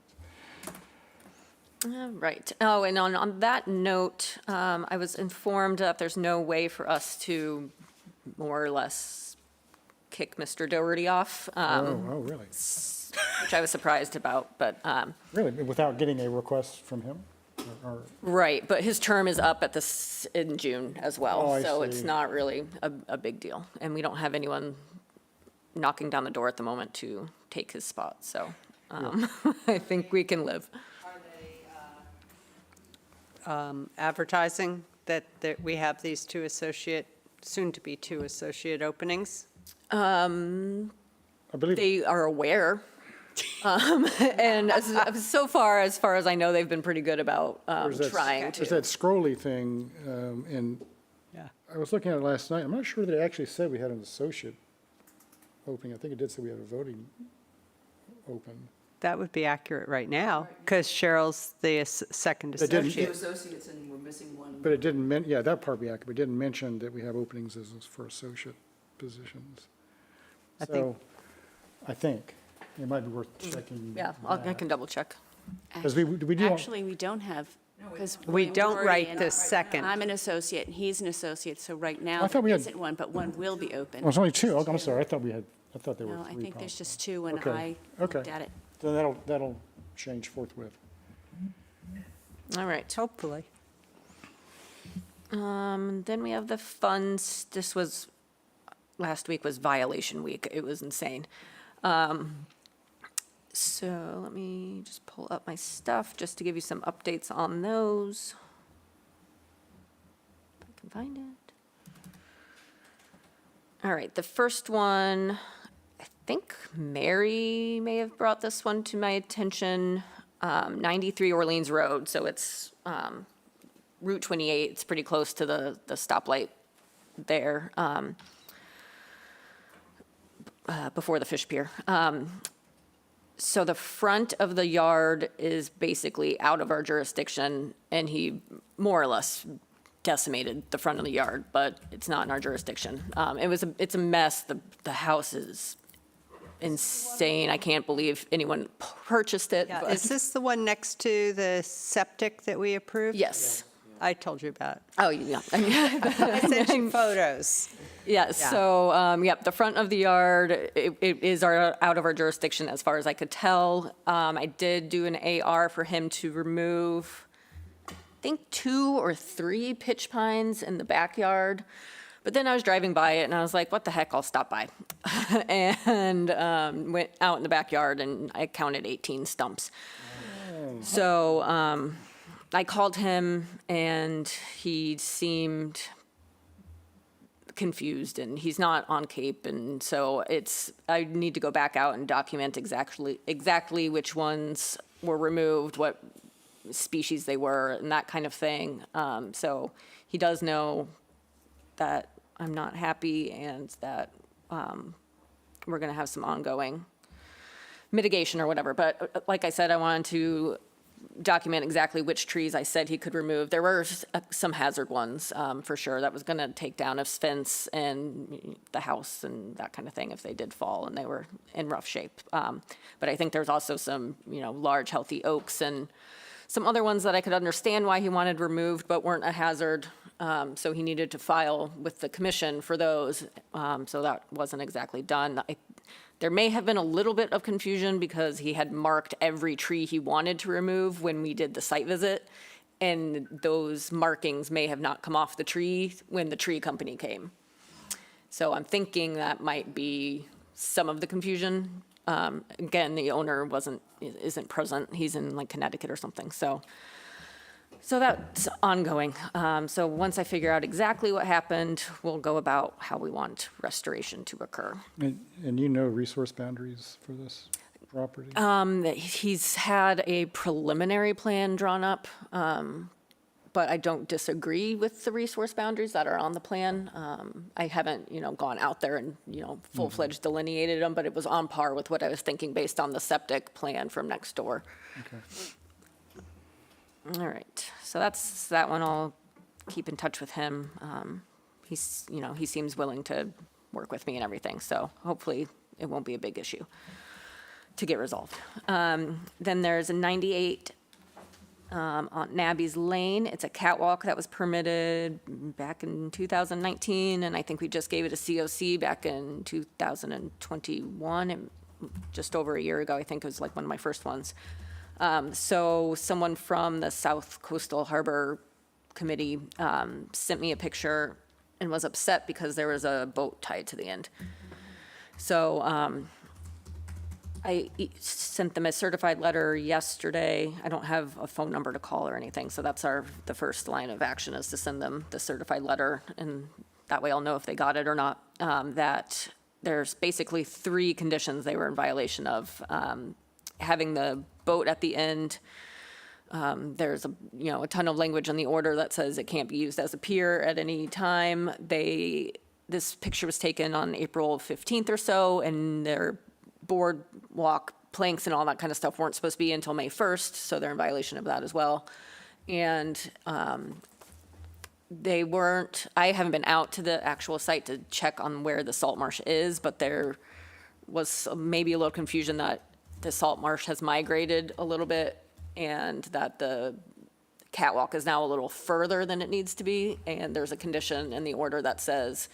Right. Oh, and on that note, I was informed that there's no way for us to more or less kick Mr. Doherty off, Oh, really? which I was surprised about, but, Really, without getting a request from him? Or right, but his term is up in June as Oh, well, I so it's see. not really a big deal. And we don't have anyone knocking down the door at the moment to take his spot, so I think we can live. Advertising that we have these soon-to-be two associate openings. I believe, They are aware. And so far as I know, they've been pretty good about there's that- trying there's to. that scrolly thing, and Yeah. I was looking at it last night. I'm not sure that it actually said we had an associate opening. I think it did say we had a voting open. That would be accurate right now, because Cheryl's the second They didn't- associate. Associates, and we're missing one. But it didn't, yeah, that part be accurate, but it didn't mention that we have openings as for associate positions. I So, think- I think it might be worth checking. Yeah, I can double check. Because we do. Actually, we don't have, because. We don't write the second. I'm an associate, and he's an associate, so right now, I thought there we had- isn't one, but one will be open. Oh, it's only two. Oh, I'm sorry. I thought there were No, three. I think there's possible. just two when Okay, I okay. looked at it. Then that'll change forthwith. All right. Hopefully. Then we have the funds. Last week was violation week. It was insane. So let me just pull up my stuff just to give you some updates on those. If I can find it. All right, the first one, I think Mary may have brought this one to my attention. 93 Orleans Road, so it's Route 28. It's pretty close to the stoplight there, before the fish pier. So the front of the yard is basically out of our jurisdiction, and he more or less decimated the front of the yard, but it's not in our jurisdiction. It's a mess. The house is insane. I can't believe anyone purchased it. Yeah, but- is this the one next to the septic that we approved? Yes. I told you about. Oh, yeah. I sent you photos. Yeah, so, the front of the yard, it is out of our jurisdiction as far as I could tell. I did do an AR for him to remove, I think, 2 or 3 pitch pines in the backyard. But then I was driving by it and I was like, what the heck, I'll stop by. And went out in the backyard and I counted 18 stumps. So I called him and he seemed confused, and he's not on Cape, and so I need to go back out and document exactly which ones were removed, what species they were, and that kind of thing. So he does know that I'm not happy and that we're going to have some ongoing mitigation or whatever. But like I said, I wanted to document exactly which trees I said he could remove. There were some hazard ones, for sure, that was going to take down his fence and the house and that kind of thing if they did fall and they were in rough shape. But I think there's also some, large, healthy oaks and some other ones that I could understand why he wanted removed but weren't a hazard. So he needed to file with the commission for those. So that wasn't exactly done. There may have been a little bit of confusion because he had marked every tree he wanted to remove when we did the site visit, and those markings may have not come off the tree when the tree company came. So I'm thinking that might be some of the confusion. Again, the owner isn't present. He's in like Connecticut or something. So that's ongoing. So once I figure out exactly what happened, we'll go about how we want restoration to occur. And resource boundaries for this property? He's had a preliminary plan drawn up, but I don't disagree with the resource boundaries that are on the plan. I haven't, gone out there and, full-fledged delineated them, but it was on par with what I was thinking based on the septic plan from next door. Okay. All right, so that's that one. I'll keep in touch with him. He seems willing to work with me and everything, so hopefully it won't be a big issue to get resolved. Then there's a 98 on Nabby's Lane. It's a catwalk that was permitted back in 2019, and I think we just gave it a COC back in 2021, and just over a year ago. I think it was like one of my first ones. So someone from the South Coastal Harbor Committee sent me a picture and was upset because there was a boat tied to the end. So I sent them a certified letter yesterday. I don't have a phone number to call or anything, so that's the first line of action is to send them the certified letter, and that way I'll know if they got it or not. That there's basically 3 conditions they were in violation of. Having the boat at the end, there's a ton of language in the order that says it can't be used as a pier at any time. This picture was taken on April 15th or so, and their boardwalk planks and all that kind of stuff weren't supposed to be until May 1st, so they're in violation of that as well. And I haven't been out to the actual site to check on where the salt marsh is, but there was maybe a little confusion that the salt marsh has migrated a little bit and that the catwalk is now a little further than it needs to be. And there's a condition in the order that says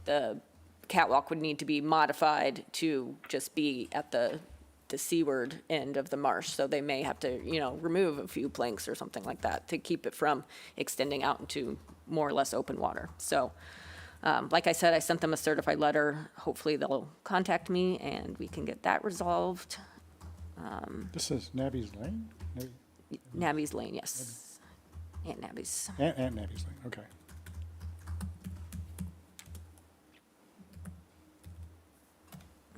the catwalk would need to be modified to just be at the seaward end of the marsh. So they may have to, remove a few planks or something like that to keep it from extending out into more or less open water. So, like I said, I sent them a certified letter. Hopefully they'll contact me and we can get that resolved. This is Nabby's Lane? Nabby's Lane, yes. Aunt Nabby's. Aunt Nabby's Lane, okay.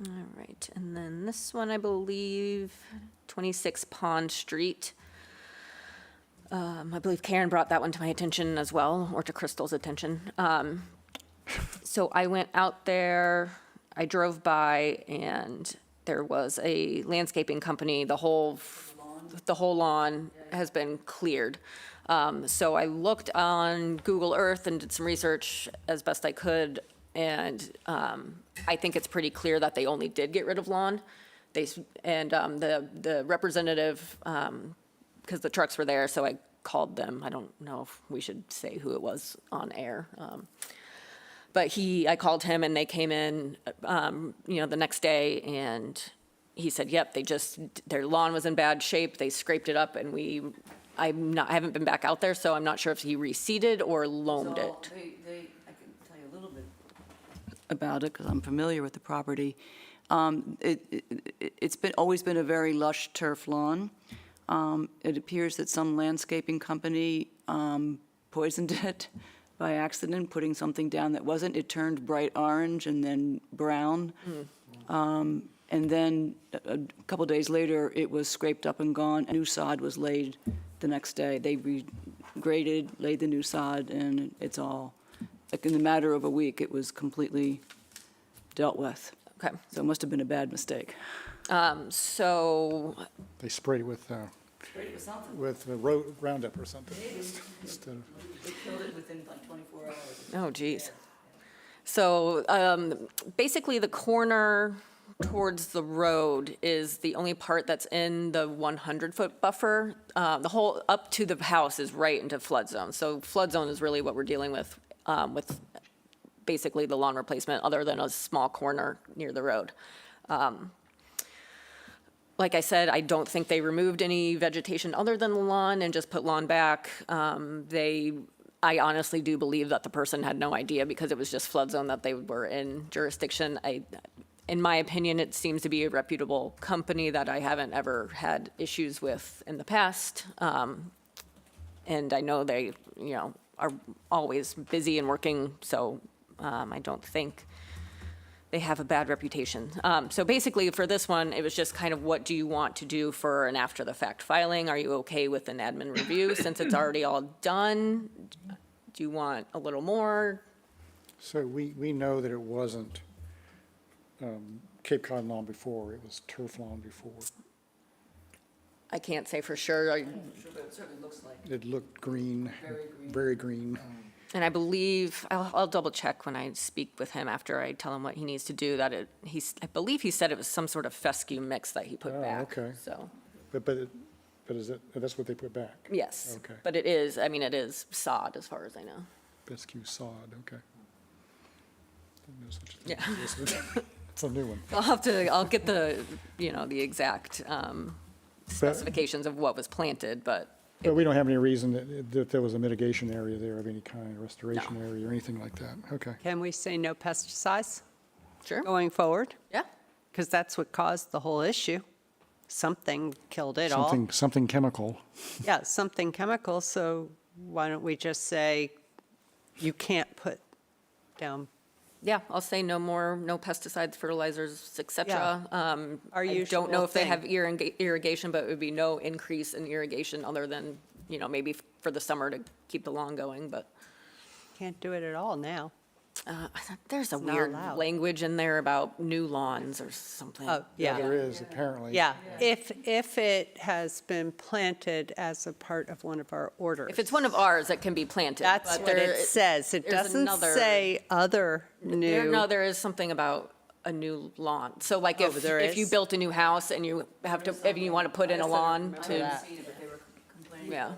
All right, and then this one, I believe, 26 Pond Street. I believe Karen brought that one to my attention as well, or to Crystal's attention. So I went out there, I drove by, and there was a landscaping company, the whole lawn has been cleared. So I looked on Google Earth and did some research as best I could, and I think it's pretty clear that they only did get rid of lawn. The representative, because the trucks were there, so I called them. I don't know if we should say who it was on air. But I called him and they came in, the next day, and he said, yep, their lawn was in bad shape. They scraped it up, and I haven't been back out there, so I'm not sure if he reseeded or loamed it. I can tell you a little bit about it, because I'm familiar with the property. It's always been a very lush turf lawn. It appears that some landscaping company poisoned it by accident, putting something down that wasn't. It turned bright orange and then brown. And then a couple days later, it was scraped up and gone. New sod was laid the next day. They regraded, laid the new sod, and it's all, like in a matter of a week, it was completely dealt with. Okay. So it must have been a bad mistake. So They sprayed it with Sprayed it with something. Roundup or something. Instead of, They killed it within like 24 hours. Oh, geez. So basically, the corner towards the road is the only part that's in the 100-foot buffer. The whole up to the house is right into flood zone. So flood zone is really what we're dealing with basically the lawn replacement, other than a small corner near the road. Like I said, I don't think they removed any vegetation other than the lawn and just put lawn back. I honestly do believe that the person had no idea, because it was just flood zone that they were in jurisdiction. In my opinion, it seems to be a reputable company that I haven't ever had issues with in the past. And I know they, are always busy and working, so I don't think they have a bad reputation. So basically, for this one, it was just kind of, what do you want to do for an after-the-fact filing? Are you okay with an admin review since it's already all done? Do you want a little more? so we know that it wasn't Cape Cod lawn before, it was turf lawn before. I can't say for sure. It certainly looks like. It looked green, Very green. very green. And I believe, I'll double check when I speak with him after I tell him what he needs to do, that I believe he said it was some sort of fescue mix that he put Oh, back. okay. So, But is it, that's what they put back? yes. Okay. But it is sod as far as I know. Fescue sod, okay. Didn't know such a thing Yeah. existed. It's a new one. I'll get the exact specifications of what was planted, but But we don't have any reason that there was a mitigation area there of any kind, restoration area or anything like that. Okay. Can we say no pesticides sure. going forward? Yeah. Because that's what caused the whole issue. Something killed it all. Something chemical. Yeah, something chemical, so why don't we just say you can't put down, Yeah, I'll say no pesticides, fertilizers, et cetera. Our I don't know usual if they thing. have irrigation, but it would be no increase in irrigation other than, maybe for the summer to keep the lawn going, but can't do it at all now. there's a It's not weird allowed. language in there about new lawns or something. Oh, Yeah, yeah. there is, apparently. Yeah, if it has been planted as a part of one of our orders. If it's one of ours, it can be planted. That's but what there- it says. It there's doesn't another- say other new. No, there is something about a new lawn. So like Oh, there if you is? built a new house and you have to, if you want to put in a lawn to, yeah.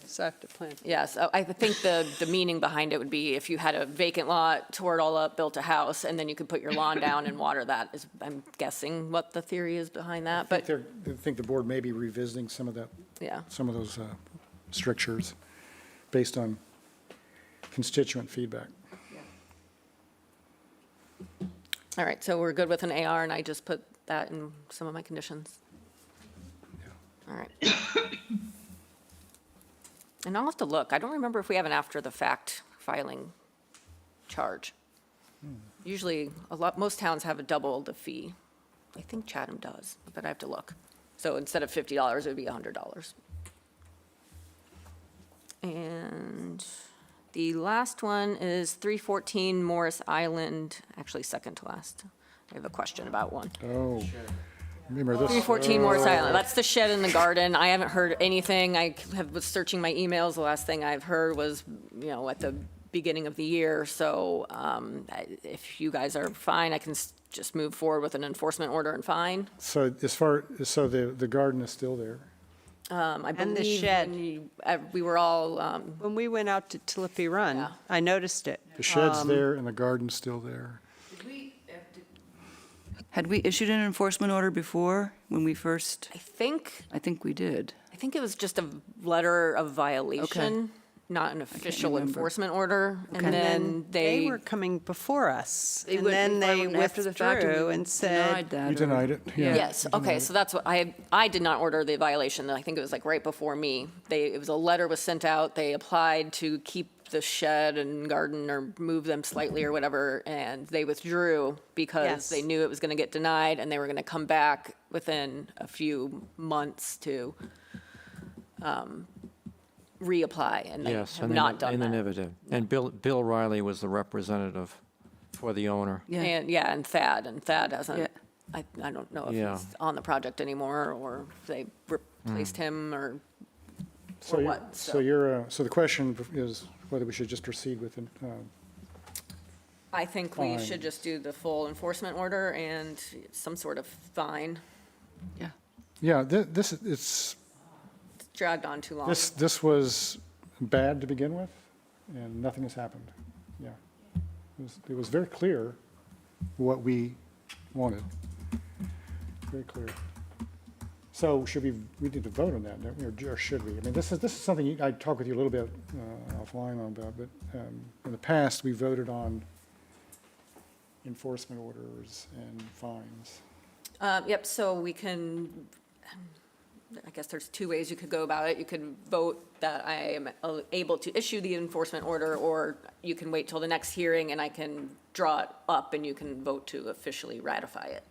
So I have to plant. Yes, I think the meaning behind it would be if you had a vacant lot, tore it all up, built a house, and then you could put your lawn down and water that, is, I'm guessing what the theory is behind that, but, I think the board may be revisiting some of yeah. those strictures based on constituent feedback. All right, so we're good with an AR, and I just put that in some of my conditions. All right. And I'll have to look. I don't remember if we have an after-the-fact filing charge. Usually, most towns have a double the fee. I think Chatham does, but I have to look. So instead of $50, it would be $100. And the last one is 314 Morris Island, actually second to last. I have a question about one. Oh, remember this? 314 Morris Island, that's the shed in the garden. I haven't heard anything. Was searching my emails. The last thing I've heard was, at the beginning of the year. So if you guys are fine, I can just move forward with an enforcement order and fine. So the garden is still there? I And the believe shed. we were all, When we went out to Tilippi Run, Yeah. I noticed it. The shed's there and the garden's still there. Had we issued an enforcement order before, when we first? I think We did. it was just a letter of violation, not an official remember. enforcement order. Okay. And then They were coming before us, They and went then before they and after the fact, and withdrew we and denied said, that, You or- denied it? Yeah. Yes, okay, so that's what, I did not order the violation, I think it was like right before me. It was a letter was sent out, they applied to keep the shed and garden or move them slightly or whatever, and they withdrew because Yes. they knew it was gonna get denied, and they were gonna come back within a few months to reapply, and they Yes, have and not they done and they that. never did. And Bill Riley was the representative for the owner. Yeah. And Thad hasn't, Yeah. I don't know if Yeah. he's on the project anymore, or if they replaced him, or So you- what, So so. so the question is whether we should just proceed with it. I think we Fine. should just do the full enforcement order and some sort of fine. Yeah. Yeah, it's, It's dragged on too long. this was bad to begin with, and nothing has happened. Yeah. It was very clear what we wanted. Very clear. So we need to vote on that, don't we, or should we? I mean, this is something I talked with you a little bit offline on about, but in the past, we voted on enforcement orders and fines. Yep, so we can, I guess there's two ways you could go about it. You could vote that I am able to issue the enforcement order, or you can wait till the next hearing and I can draw it up and you can vote to officially ratify it.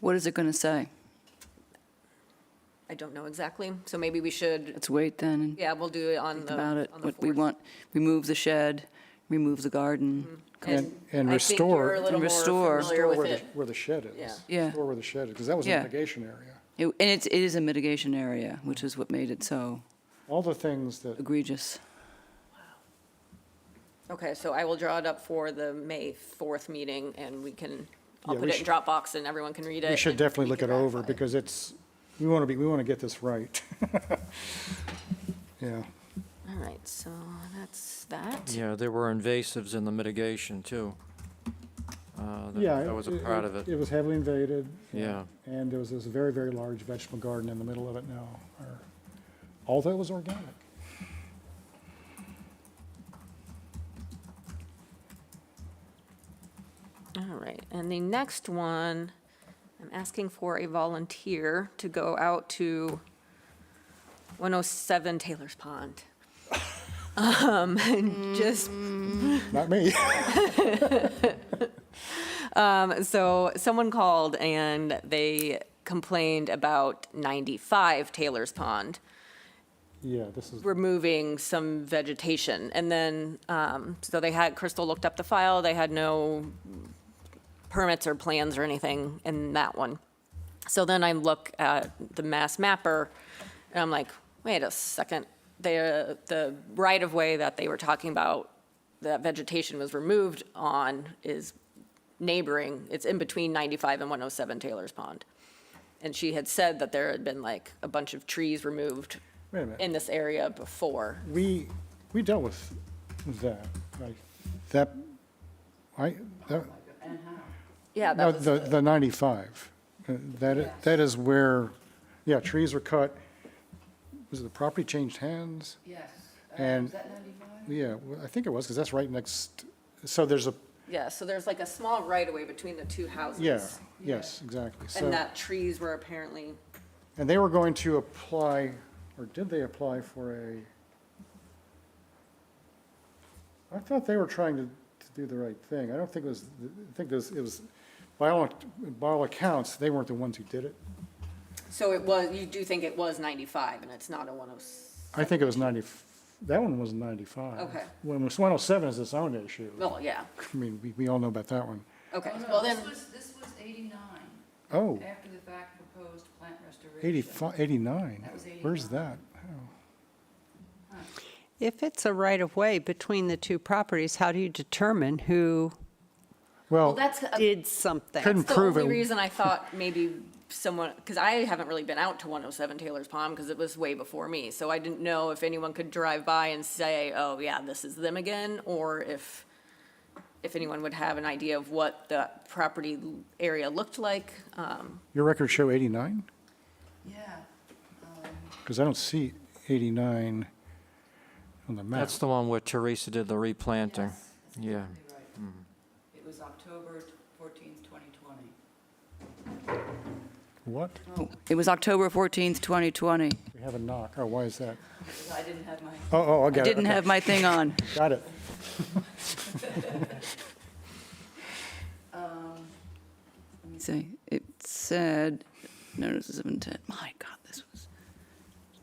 What is it going to say? I don't know exactly, so maybe we should, Let's wait then and yeah, we'll do it on think the, about it. on the What we 4th. want, remove the shed, remove the garden. And I think you're a restore, little more restore. familiar with where it. the shed is. Yeah. Yeah. Restore where the shed is, because that was a Yeah. mitigation area. And it is a mitigation area, which is what made it so All the things that, egregious. Okay, so I will draw it up for the May 4th meeting, and I'll Yeah, put we it in Dropbox, and everyone can read it. we should and definitely we look it can over, ratify because we want to get this right. Yeah. All right, so that's that. Yeah, there were invasives in the mitigation, too. Yeah. That was a part of it. It was heavily invaded. Yeah. And there was this very, very large vegetable garden in the middle of it now, although it was organic. All right, and the next one, I'm asking for a volunteer to go out to 107 Taylor's Pond. Just Not me. So someone called and they complained about 95 Taylor's Pond, Yeah, this is, removing some vegetation. And then, so Crystal looked up the file, they had no permits or plans or anything in that one. So then I look at the Mass Mapper, and I'm like, wait a second, the right-of-way that they were talking about, that vegetation was removed on, is neighboring, it's in between 95 and 107 Taylor's Pond. And she had said that there had been like a bunch of trees removed wait a minute. in this area before. We dealt with that, like, Yeah, no, that was, the 95. That is where, yeah, trees were cut. Was it the property changed hands? Yes. And, Is that 95? yeah, well, I think it was, because that's right next, so there's a, Yeah, so there's like a small right-of-way between the two houses. yeah, yes, exactly. So, And that trees were apparently, and they were going to apply, or did they apply for I thought they were trying to do the right thing. I don't think it was, I think it was, by all accounts, they weren't the ones who did it. so it was, you do think it was 95 and it's not a 106? I think it was 90, that one was 95. Okay. When it was 107 is its own issue. Well, yeah, I mean, we all know about that one. okay, Oh, no, well then, this was 89, Oh, after the fact proposed plant restoration. 85, 89. That was 89. Where's that? Oh. If it's a right-of-way between the two properties, how do you determine who Well, that's did something? couldn't the prove only it. reason I thought maybe someone, because I haven't really been out to 107 Taylor's Pond because it was way before me. So I didn't know if anyone could drive by and say, oh, yeah, this is them again, or if anyone would have an idea of what the property area looked like. Your records show 89? Yeah. Because I don't see 89 on the map. That's the one where Teresa did the replanting. Yes, that's Yeah. exactly right. It was October 14th, 2020. What? Oh, it was October 14th, 2020. We have a knock. Oh, why is that? I didn't have my, Oh, I I got it. didn't Okay. have my thing on. Got it. Let me see. It said, notices of intent. My God, this was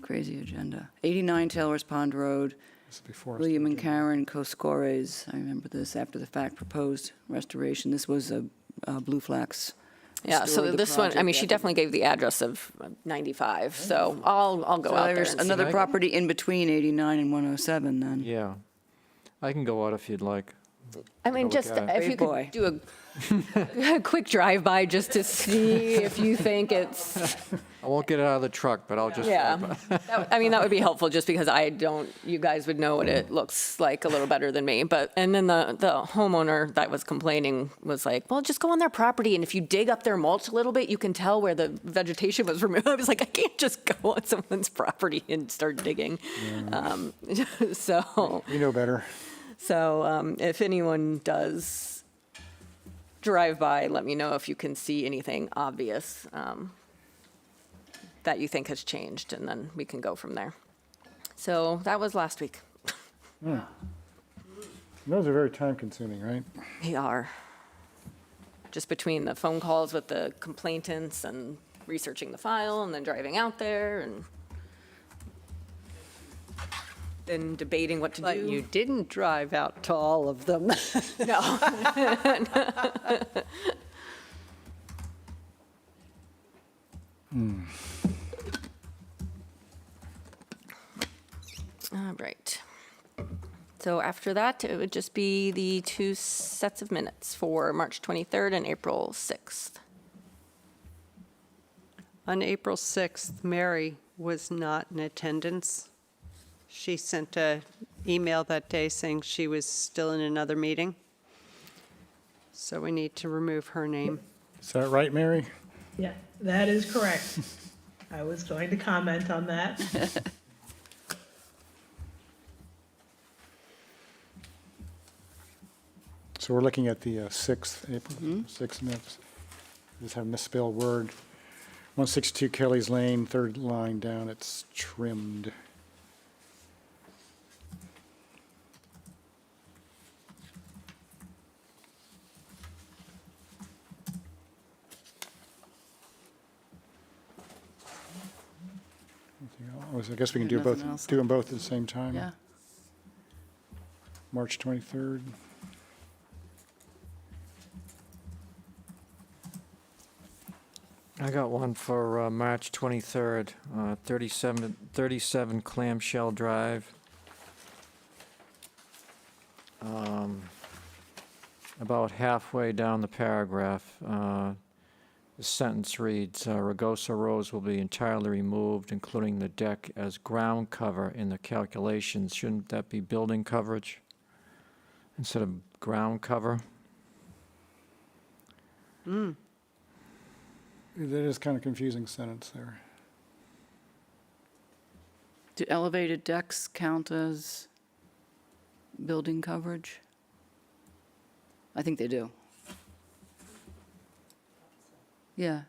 crazy agenda. 89 Taylor's Pond Road, This is before. William and Karen Coscores. I remember this after the fact proposed restoration. This was a Blue Flax. Yeah, so story of the this one, I mean, project she after- definitely gave the address of 95, so I'll go So out there there's and see. another property in between 89 and 107 then. Yeah. I can go out if you'd like. I mean, look just at it. if you Great boy. could do a quick drive-by just to see if you think it's, I won't get it out of the truck, but I'll just. yeah. I mean, that would be helpful just because you guys would know what it looks like a little better than me. But, and then the homeowner that was complaining was like, well, just go on their property and if you dig up their mulch a little bit, you can tell where the vegetation was removed. I was like, I can't just go on someone's property and start digging. So. You know better. So if anyone does drive by, let me know if you can see anything obvious that you think has changed, and then we can go from there. So that was last week. Those are very time consuming, right? They are. Just between the phone calls with the complainants and researching the file and then driving out there and then debating what to But do. you didn't drive out to all of them. No. All right. So after that, it would just be the two sets of minutes for March 23rd and April 6th. On April 6th, Mary was not in attendance. She sent an email that day saying she was still in another meeting. So we need to remove her name. Is that right, Mary? Yeah, that is correct. I was going to comment on that. So we're looking at the 6th, April 6th minutes. Just have a misspelled word. 162 Kelly's Lane, third line down, it's trimmed. I guess we can do Nothing else. them both at the same time. Yeah. March 23rd. I got one for March 23rd, 37 Clamshell Drive. About halfway down the paragraph, the sentence reads, Ragosa Roads will be entirely removed, including the deck as ground cover in the calculations. Shouldn't that be building coverage instead of ground cover? That is kind of confusing sentence there. Do elevated decks count as building coverage? I think they do. Yeah.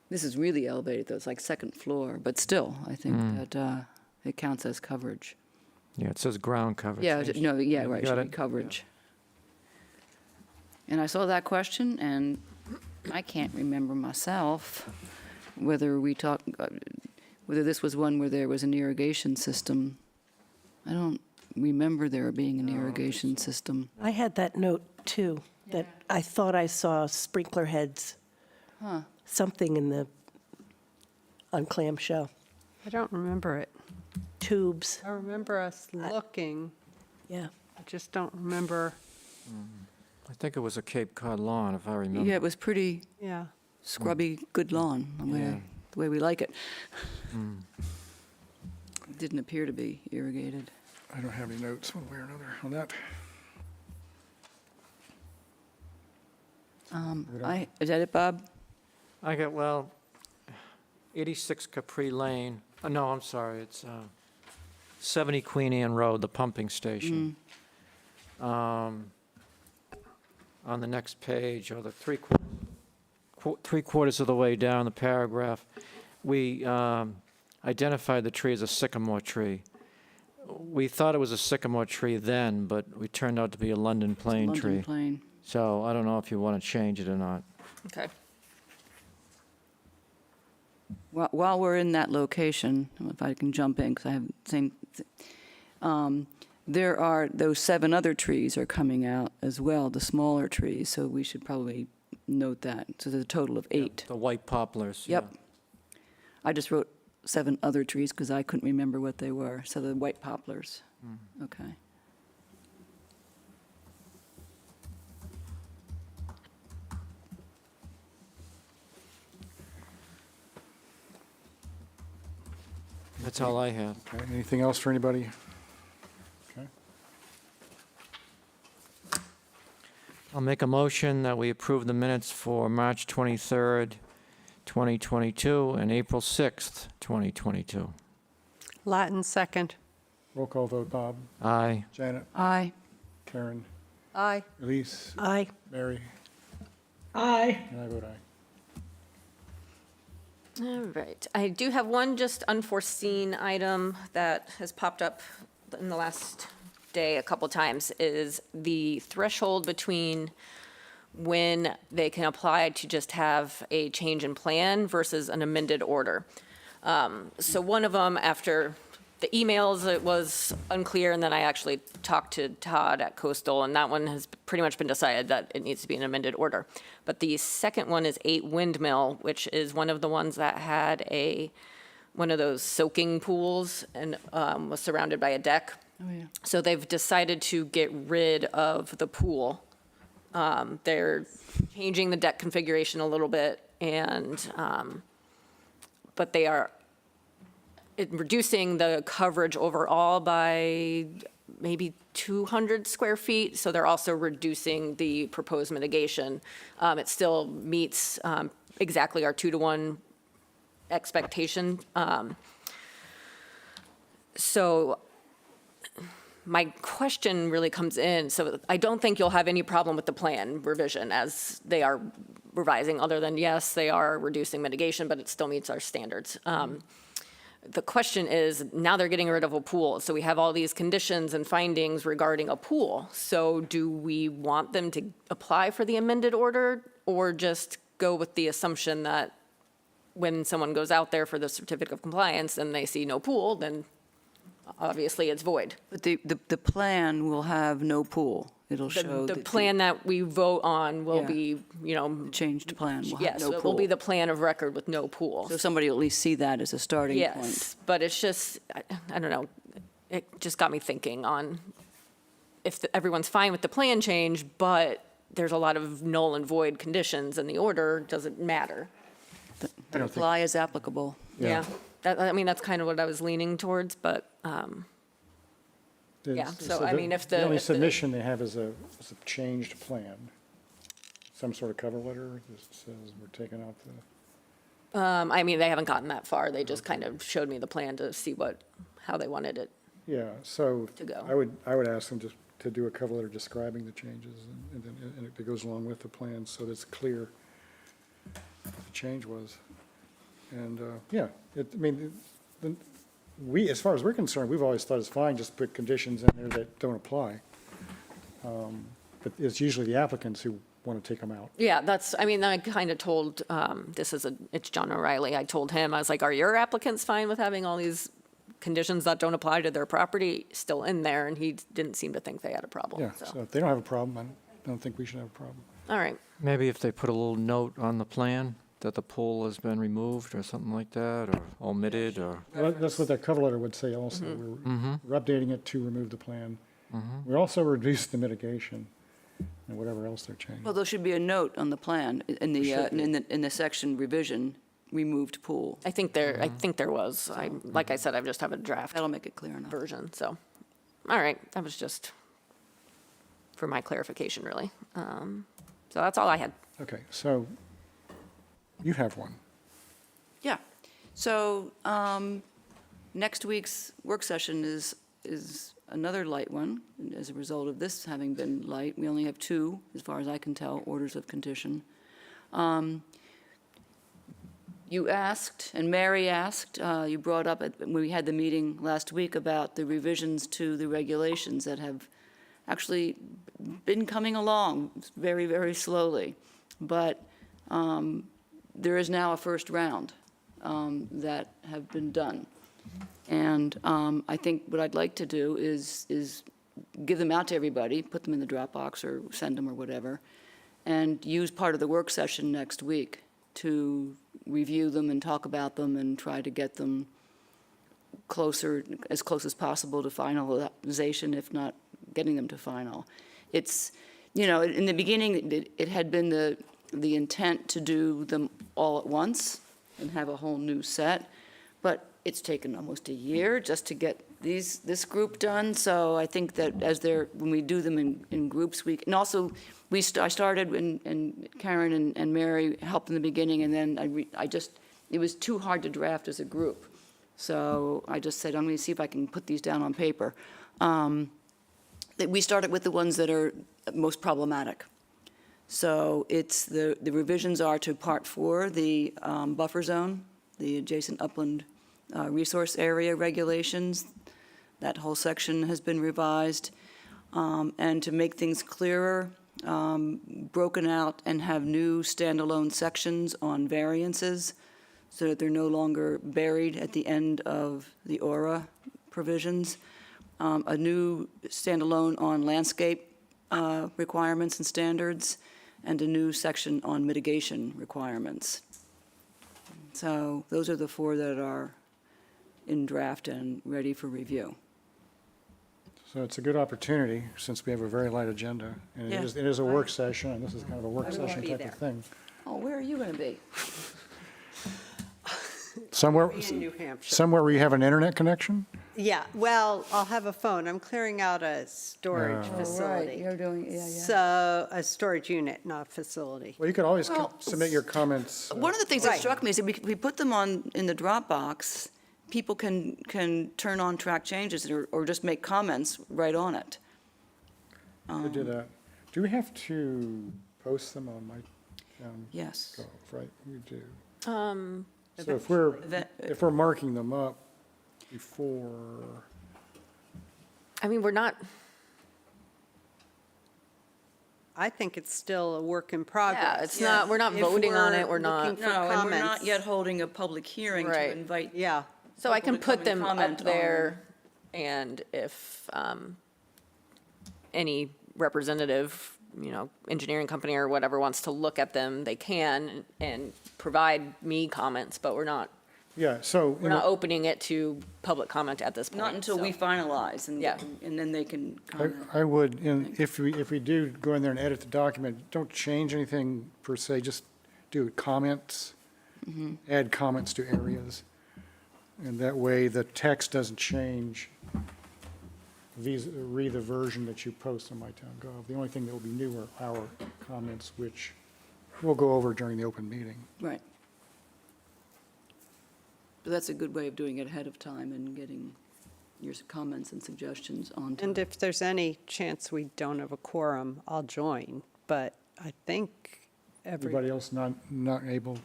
This is really elevated, though. It's like second floor, but still, I think that it counts as coverage. Yeah, it says ground coverage. Yeah, no, yeah, You right, got should be it? coverage. And I saw that question, and I can't remember myself whether whether this was one where there was an irrigation system. I don't remember there being an irrigation system. I had that note too, that I thought I saw sprinkler heads, something on clamshell, I don't remember it. tubes, I remember us looking, yeah. I just don't remember, I think it was a Cape Cod lawn, if I remember. Yeah, it was pretty yeah. scrubby, good lawn, the way we like it. It didn't appear to be irrigated. I don't have any notes one way or another on that. Is that it, Bob? I got, well, 86 Capri Lane. Oh, no, I'm sorry, it's 70 Queen Anne Road, the pumping station. On the next page, or the three-quarters of the way down the paragraph, we identified the tree as a sycamore tree. We thought it was a sycamore tree then, but we turned out to be a London plane tree. London Plain. So I don't know if you want to change it or not. Okay. While we're in that location, if I can jump in, because I have the same, there are, those 7 other trees are coming out as well, the smaller trees, so we should probably note that. So there's a total of 8. The white poplars. yeah. Yep. I just wrote 7 other trees because I couldn't remember what they were, so the white poplars. Okay. That's all I have. Okay, anything else for anybody? Okay. I'll make a motion that we approve the minutes for March 23rd, 2022, and April 6th, 2022. Latin second. Roll call vote, Bob, Aye. Janet, Aye. Karen, Aye. Elise, Aye. Mary, Aye. and I vote aye. All right. I do have one just unforeseen item that has popped up in the last day a couple times, is the threshold between when they can apply to just have a change in plan versus an amended order. So one of them, after the emails, it was unclear, and then I actually talked to Todd at Coastal, and that one has pretty much been decided that it needs to be an amended order. But the second one is 8 Windmill, which is one of the ones that had one of those soaking pools and was surrounded by a deck. Oh, yeah. So they've decided to get rid of the pool. They're changing the deck configuration a little bit, but they are reducing the coverage overall by maybe 200 square feet. So they're also reducing the proposed mitigation. It still meets exactly our 2-to-1 expectation. So my question really comes in, so I don't think you'll have any problem with the plan revision as they are revising, other than, yes, they are reducing mitigation, but it still meets our standards. The question is, now they're getting rid of a pool, so we have all these conditions and findings regarding a pool. So do we want them to apply for the amended order, or just go with the assumption that when someone goes out there for the certificate of compliance and they see no pool, then obviously it's void? But the plan will have no pool. It'll show The that plan that we vote on will Yeah. be, changed plan will have yes, no it will be pool. the plan of record with no pool. So somebody will at least see that as a starting point. Yes, but it's just, I don't know, it just got me thinking on if everyone's fine with the plan change, but there's a lot of null and void conditions in the order, does it matter? I The don't think, apply is applicable. Yeah, I mean, that's kind of what I was leaning towards, but, yeah, so I mean, if The only if the- submission they have is a changed plan. Some sort of cover letter that says we're taking out I mean, they haven't gotten that far. They just kind of showed me the plan to see how they wanted it. Yeah, so To go. I would ask them to do a cover letter describing the changes and it goes along with the plan so that it's clear what the change was. And, yeah, I mean, as far as we're concerned, we've always thought it's fine, just put conditions in there that don't apply. But it's usually the applicants who want to take them out. Yeah, I kind of told, it's John O'Reilly. I told him, I was like, are your applicants fine with having all these conditions that don't apply to their property still in there? And he didn't seem to think they had a problem, Yeah, so if they don't have a problem, I don't think we should have a problem. All right. Maybe if they put a little note on the plan that the pool has been removed or something like that, or omitted, or, Well, that's what that cover letter would say also. We're updating it to remove the plan. We also reduced the mitigation and whatever else they're changing. Well, there should be a note on the plan in the section revision, removed pool. I think there was. Like I said, I just have a draft That'll make it clear enough. version, so. All right, that was just for my clarification, really. So that's all I had. Okay, so you have one. Yeah. So next week's work session is another light one. As a result of this having been light, we only have 2, as far as I can tell, orders of condition. You asked, and Mary asked, you brought up when we had the meeting last week about the revisions to the regulations that have actually been coming along very, very slowly. But there is now a first round that have been done. And I think what I'd like to do is give them out to everybody, put them in the Dropbox or send them or whatever, and use part of the work session next week to review them and talk about them and try to get them as close as possible to finalization, if not getting them to final. It's, in the beginning, it had been the intent to do them all at once and have a whole new set, but it's taken almost a year just to get this group done. So I think that when we do them in groups, and also I started and Karen and Mary helped in the beginning, and then it was too hard to draft as a group. So I just said, I'm going to see if I can put these down on paper. We started with the ones that are most problematic. So it's the revisions are to Part 4, the buffer zone, the adjacent upland resource area regulations. That whole section has been revised. And to make things clearer, broken out and have new standalone sections on variances so that they're no longer buried at the end of the aura provisions. A new standalone on landscape requirements and standards, and a new section on mitigation requirements. So those are the 4 that are in draft and ready for review. So it's a good opportunity, since we have a very light agenda. And Yeah. it is a work session, and this is kind of a work session be type there. of thing. Oh, where are you going to be? Somewhere In New Hampshire. where you have an internet connection? Yeah, well, I'll have a phone. I'm clearing out a storage facility. You're doing, So, a storage unit, not facility. Well, you could always Well, submit your comments. One of the things that Right. struck me is that we put them in the Dropbox, people can turn on track changes or just make comments right on it. To do that. Do we have to post them on my town Yes. gov, right? We do. Um, So That- if we're marking them up before, I mean, we're not, I think it's still a work in progress. yeah, it's not, we're not If voting on it, we're we're not. looking for No, and we're not comments. yet holding a public hearing to Right. invite. Yeah, So I can people to put come them and up comment there, and if any representative, engineering company or whatever wants to look at them, they can and provide me comments, but we're not yeah, so. opening it to public comment at this point. Not until we so. finalize, Yeah. and then they can comment. I would, and if we do go in there and edit the document, don't change anything per se, just do comments, add comments to areas. And that way, the text doesn't change vis-a-vis the version that you post on MyTownGov. The only thing that will be new are our comments, which we'll go over during the open meeting. Right. But that's a good way of doing it ahead of time and getting your comments and suggestions on time. And if there's any chance we don't have a quorum, I'll join, but I think Everybody else not able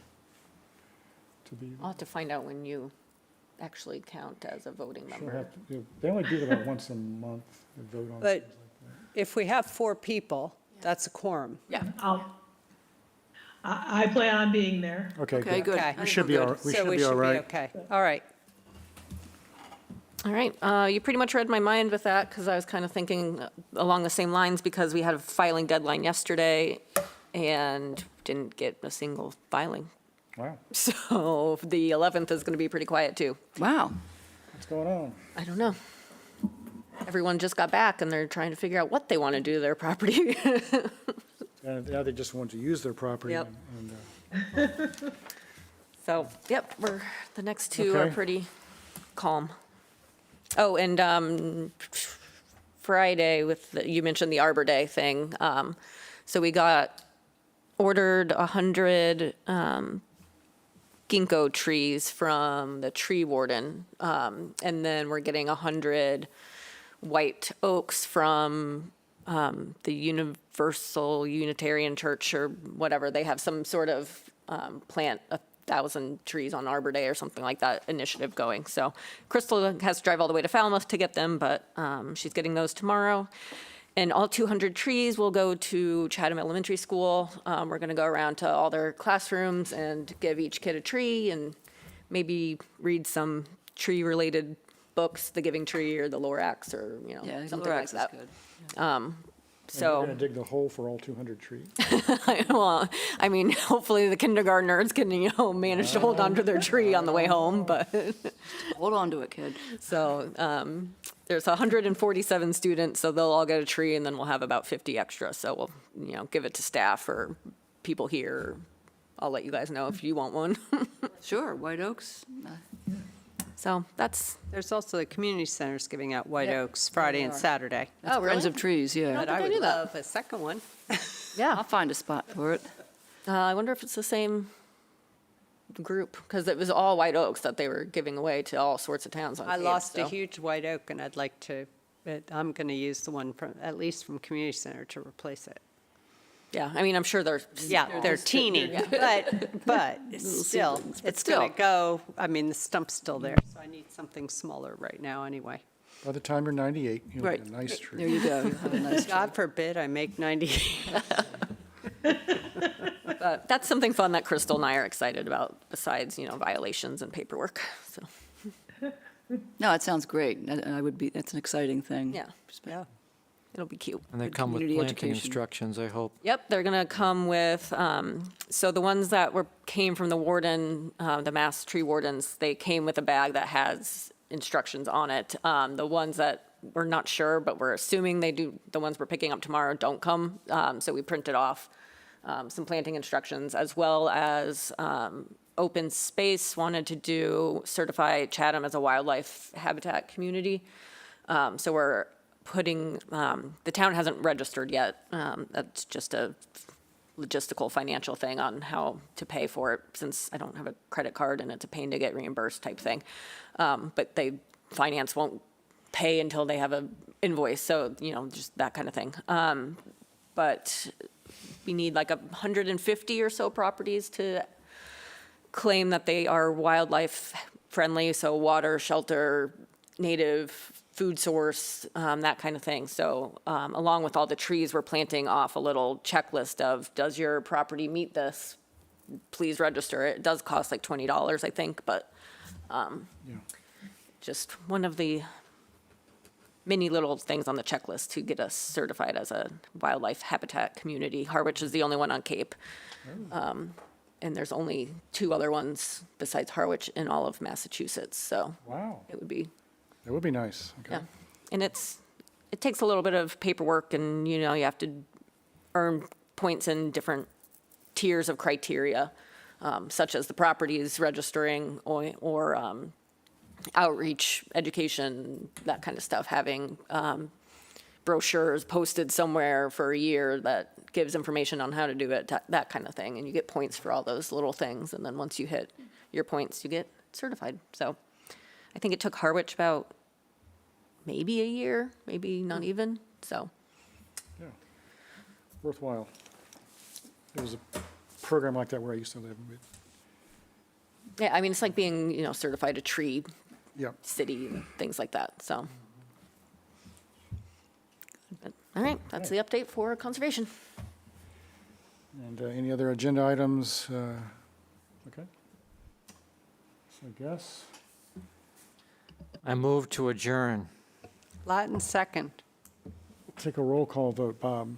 to be? I'll have to find out when you actually count as a voting Sure member. have to, they only do it about once a month, they vote on But things like if we have 4 people, that's a quorum. Yeah. I plan on being there. that. Okay, Okay, good. good. Okay. I We think should we're be good. all, we So should be all right. okay. All right. All right, you pretty much read my mind with that, because I was kind of thinking along the same lines, because we had a filing deadline yesterday and didn't get a single filing. Wow, So the 11th is going to be pretty quiet, too. Wow. what's going on? I don't know. Everyone just got back, and they're trying to figure out what they want to do to their property. And now they just want to use their property. Yep. and, So, yep, the next two are Okay. pretty calm. Oh, and Friday you mentioned the Arbor Day thing. So we ordered 100 ginkgo trees from the tree warden. And then we're getting 100 white oaks from the Universal Unitarian Church or whatever. They have some sort of plant 1,000 trees on Arbor Day or something like that initiative going. So Crystal has to drive all the way to Falmouth to get them, but she's getting those tomorrow. And all 200 trees will go to Chatham Elementary School. We're going to go around to all their classrooms and give each kid a tree and maybe read some tree-related books, The Giving Tree or The Lorax or, Yeah, something Lorax like is that. good. and you're going to dig the hole for all 200 trees? Well, I mean, hopefully the kindergartners can, manage to hold on to their tree on the way home, but, Hold on to it, kid. so, there's 147 students, so they'll all get a tree, and then we'll have about 50 extra, so we'll, give it to staff or people here. I'll let you guys know if you want one. Sure, white oaks. So that's, There's also the community centers giving out white Yeah, oaks Friday and are. Saturday. That's Oh, Friends really? of Trees, yeah. But think I I knew would that. love a second one. yeah. I'll find a spot for it. I wonder if it's the same group, because it was all white oaks that they were giving away to all sorts of towns on I Cape, lost a so- huge white oak, and I'd like to, I'm going to use the one from, at least from community center to replace it. Yeah, I mean, I'm sure they're. Yeah, they're teeny, but still, seedlings, but it's going still. to go, I mean, the stump's still there, so I need something smaller right now anyway. By the time you're 98, you'll Right. get a nice There tree. you go. You'll have a nice tree. God forbid I make 90. But that's something fun that Crystal and I are excited about, besides, violations and paperwork, so, No, it sounds great. That's an exciting thing. yeah. Yeah. It'll be cute. And they Good come with community planting education. instructions, I hope. Yep, they're gonna come with, so the ones that came from the warden, the mass tree wardens, they came with a bag that has instructions on it. The ones that we're not sure, but we're assuming they do, the ones we're picking up tomorrow don't come, so we printed off some planting instructions, as well as Open Space wanted to certify Chatham as a wildlife habitat community. So we're putting, the town hasn't registered yet. That's just a logistical financial thing on how to pay for it, since I don't have a credit card and it's a pain to get reimbursed type thing. But finance won't pay until they have a invoice, so, just that kind of thing. But we need like 150 or so properties to claim that they are wildlife friendly, so water, shelter, native, food source, that kind of thing. So along with all the trees, we're planting off a little checklist of, does your property meet this? Please register. It does cost like $20, I think, but just one of the many little things on the checklist to get us certified as a wildlife habitat community. Harwich is the only one on Cape. And there's only 2 other ones besides Harwich in all of Massachusetts, so Wow, it would be, that would be nice. Okay. yeah. And it takes a little bit of paperwork, and, you have to earn points in different tiers of criteria, such as the properties registering or outreach, education, that kind of stuff, having brochures posted somewhere for a year that gives information on how to do it, that kind of thing. And you get points for all those little things. And then once you hit your points, you get certified. So I think it took Harwich about maybe a year, maybe not even. So Yeah, worthwhile. There was a program like that where I used to live. yeah, I mean, it's like being, certified a tree Yep. city and things like that. So, but, all right, that's the update for conservation. And any other agenda items? Okay. So I guess, I move to adjourn. Latin second. take a roll call vote. Bob,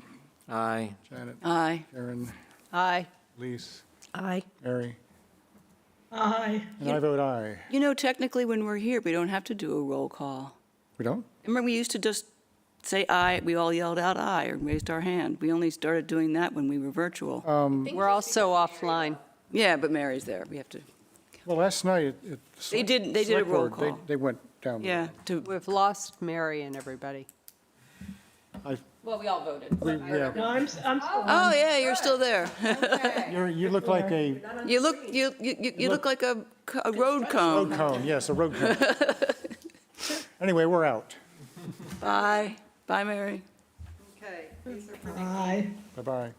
Aye. Janet, Aye. Karen, Aye. Lise, Aye. Mary, Aye. and I vote aye. Technically, when we're here, we don't have to do a roll call. We don't? Remember, we used to just say aye, we all yelled out aye or raised our hand. We only started doing that when we were virtual. We're also offline. Yeah, but Mary's there, we have to, Well, last night, They did a select roll board, call. They went down. yeah, We've lost Mary and everybody. Well, we all voted. Yeah, No, I'm still. oh, yeah, you're still there. you look like a You look like a road road cone. cone, yes, a road cone. Anyway, we're out. Bye, bye, Mary. Okay. Aye. Bye-bye.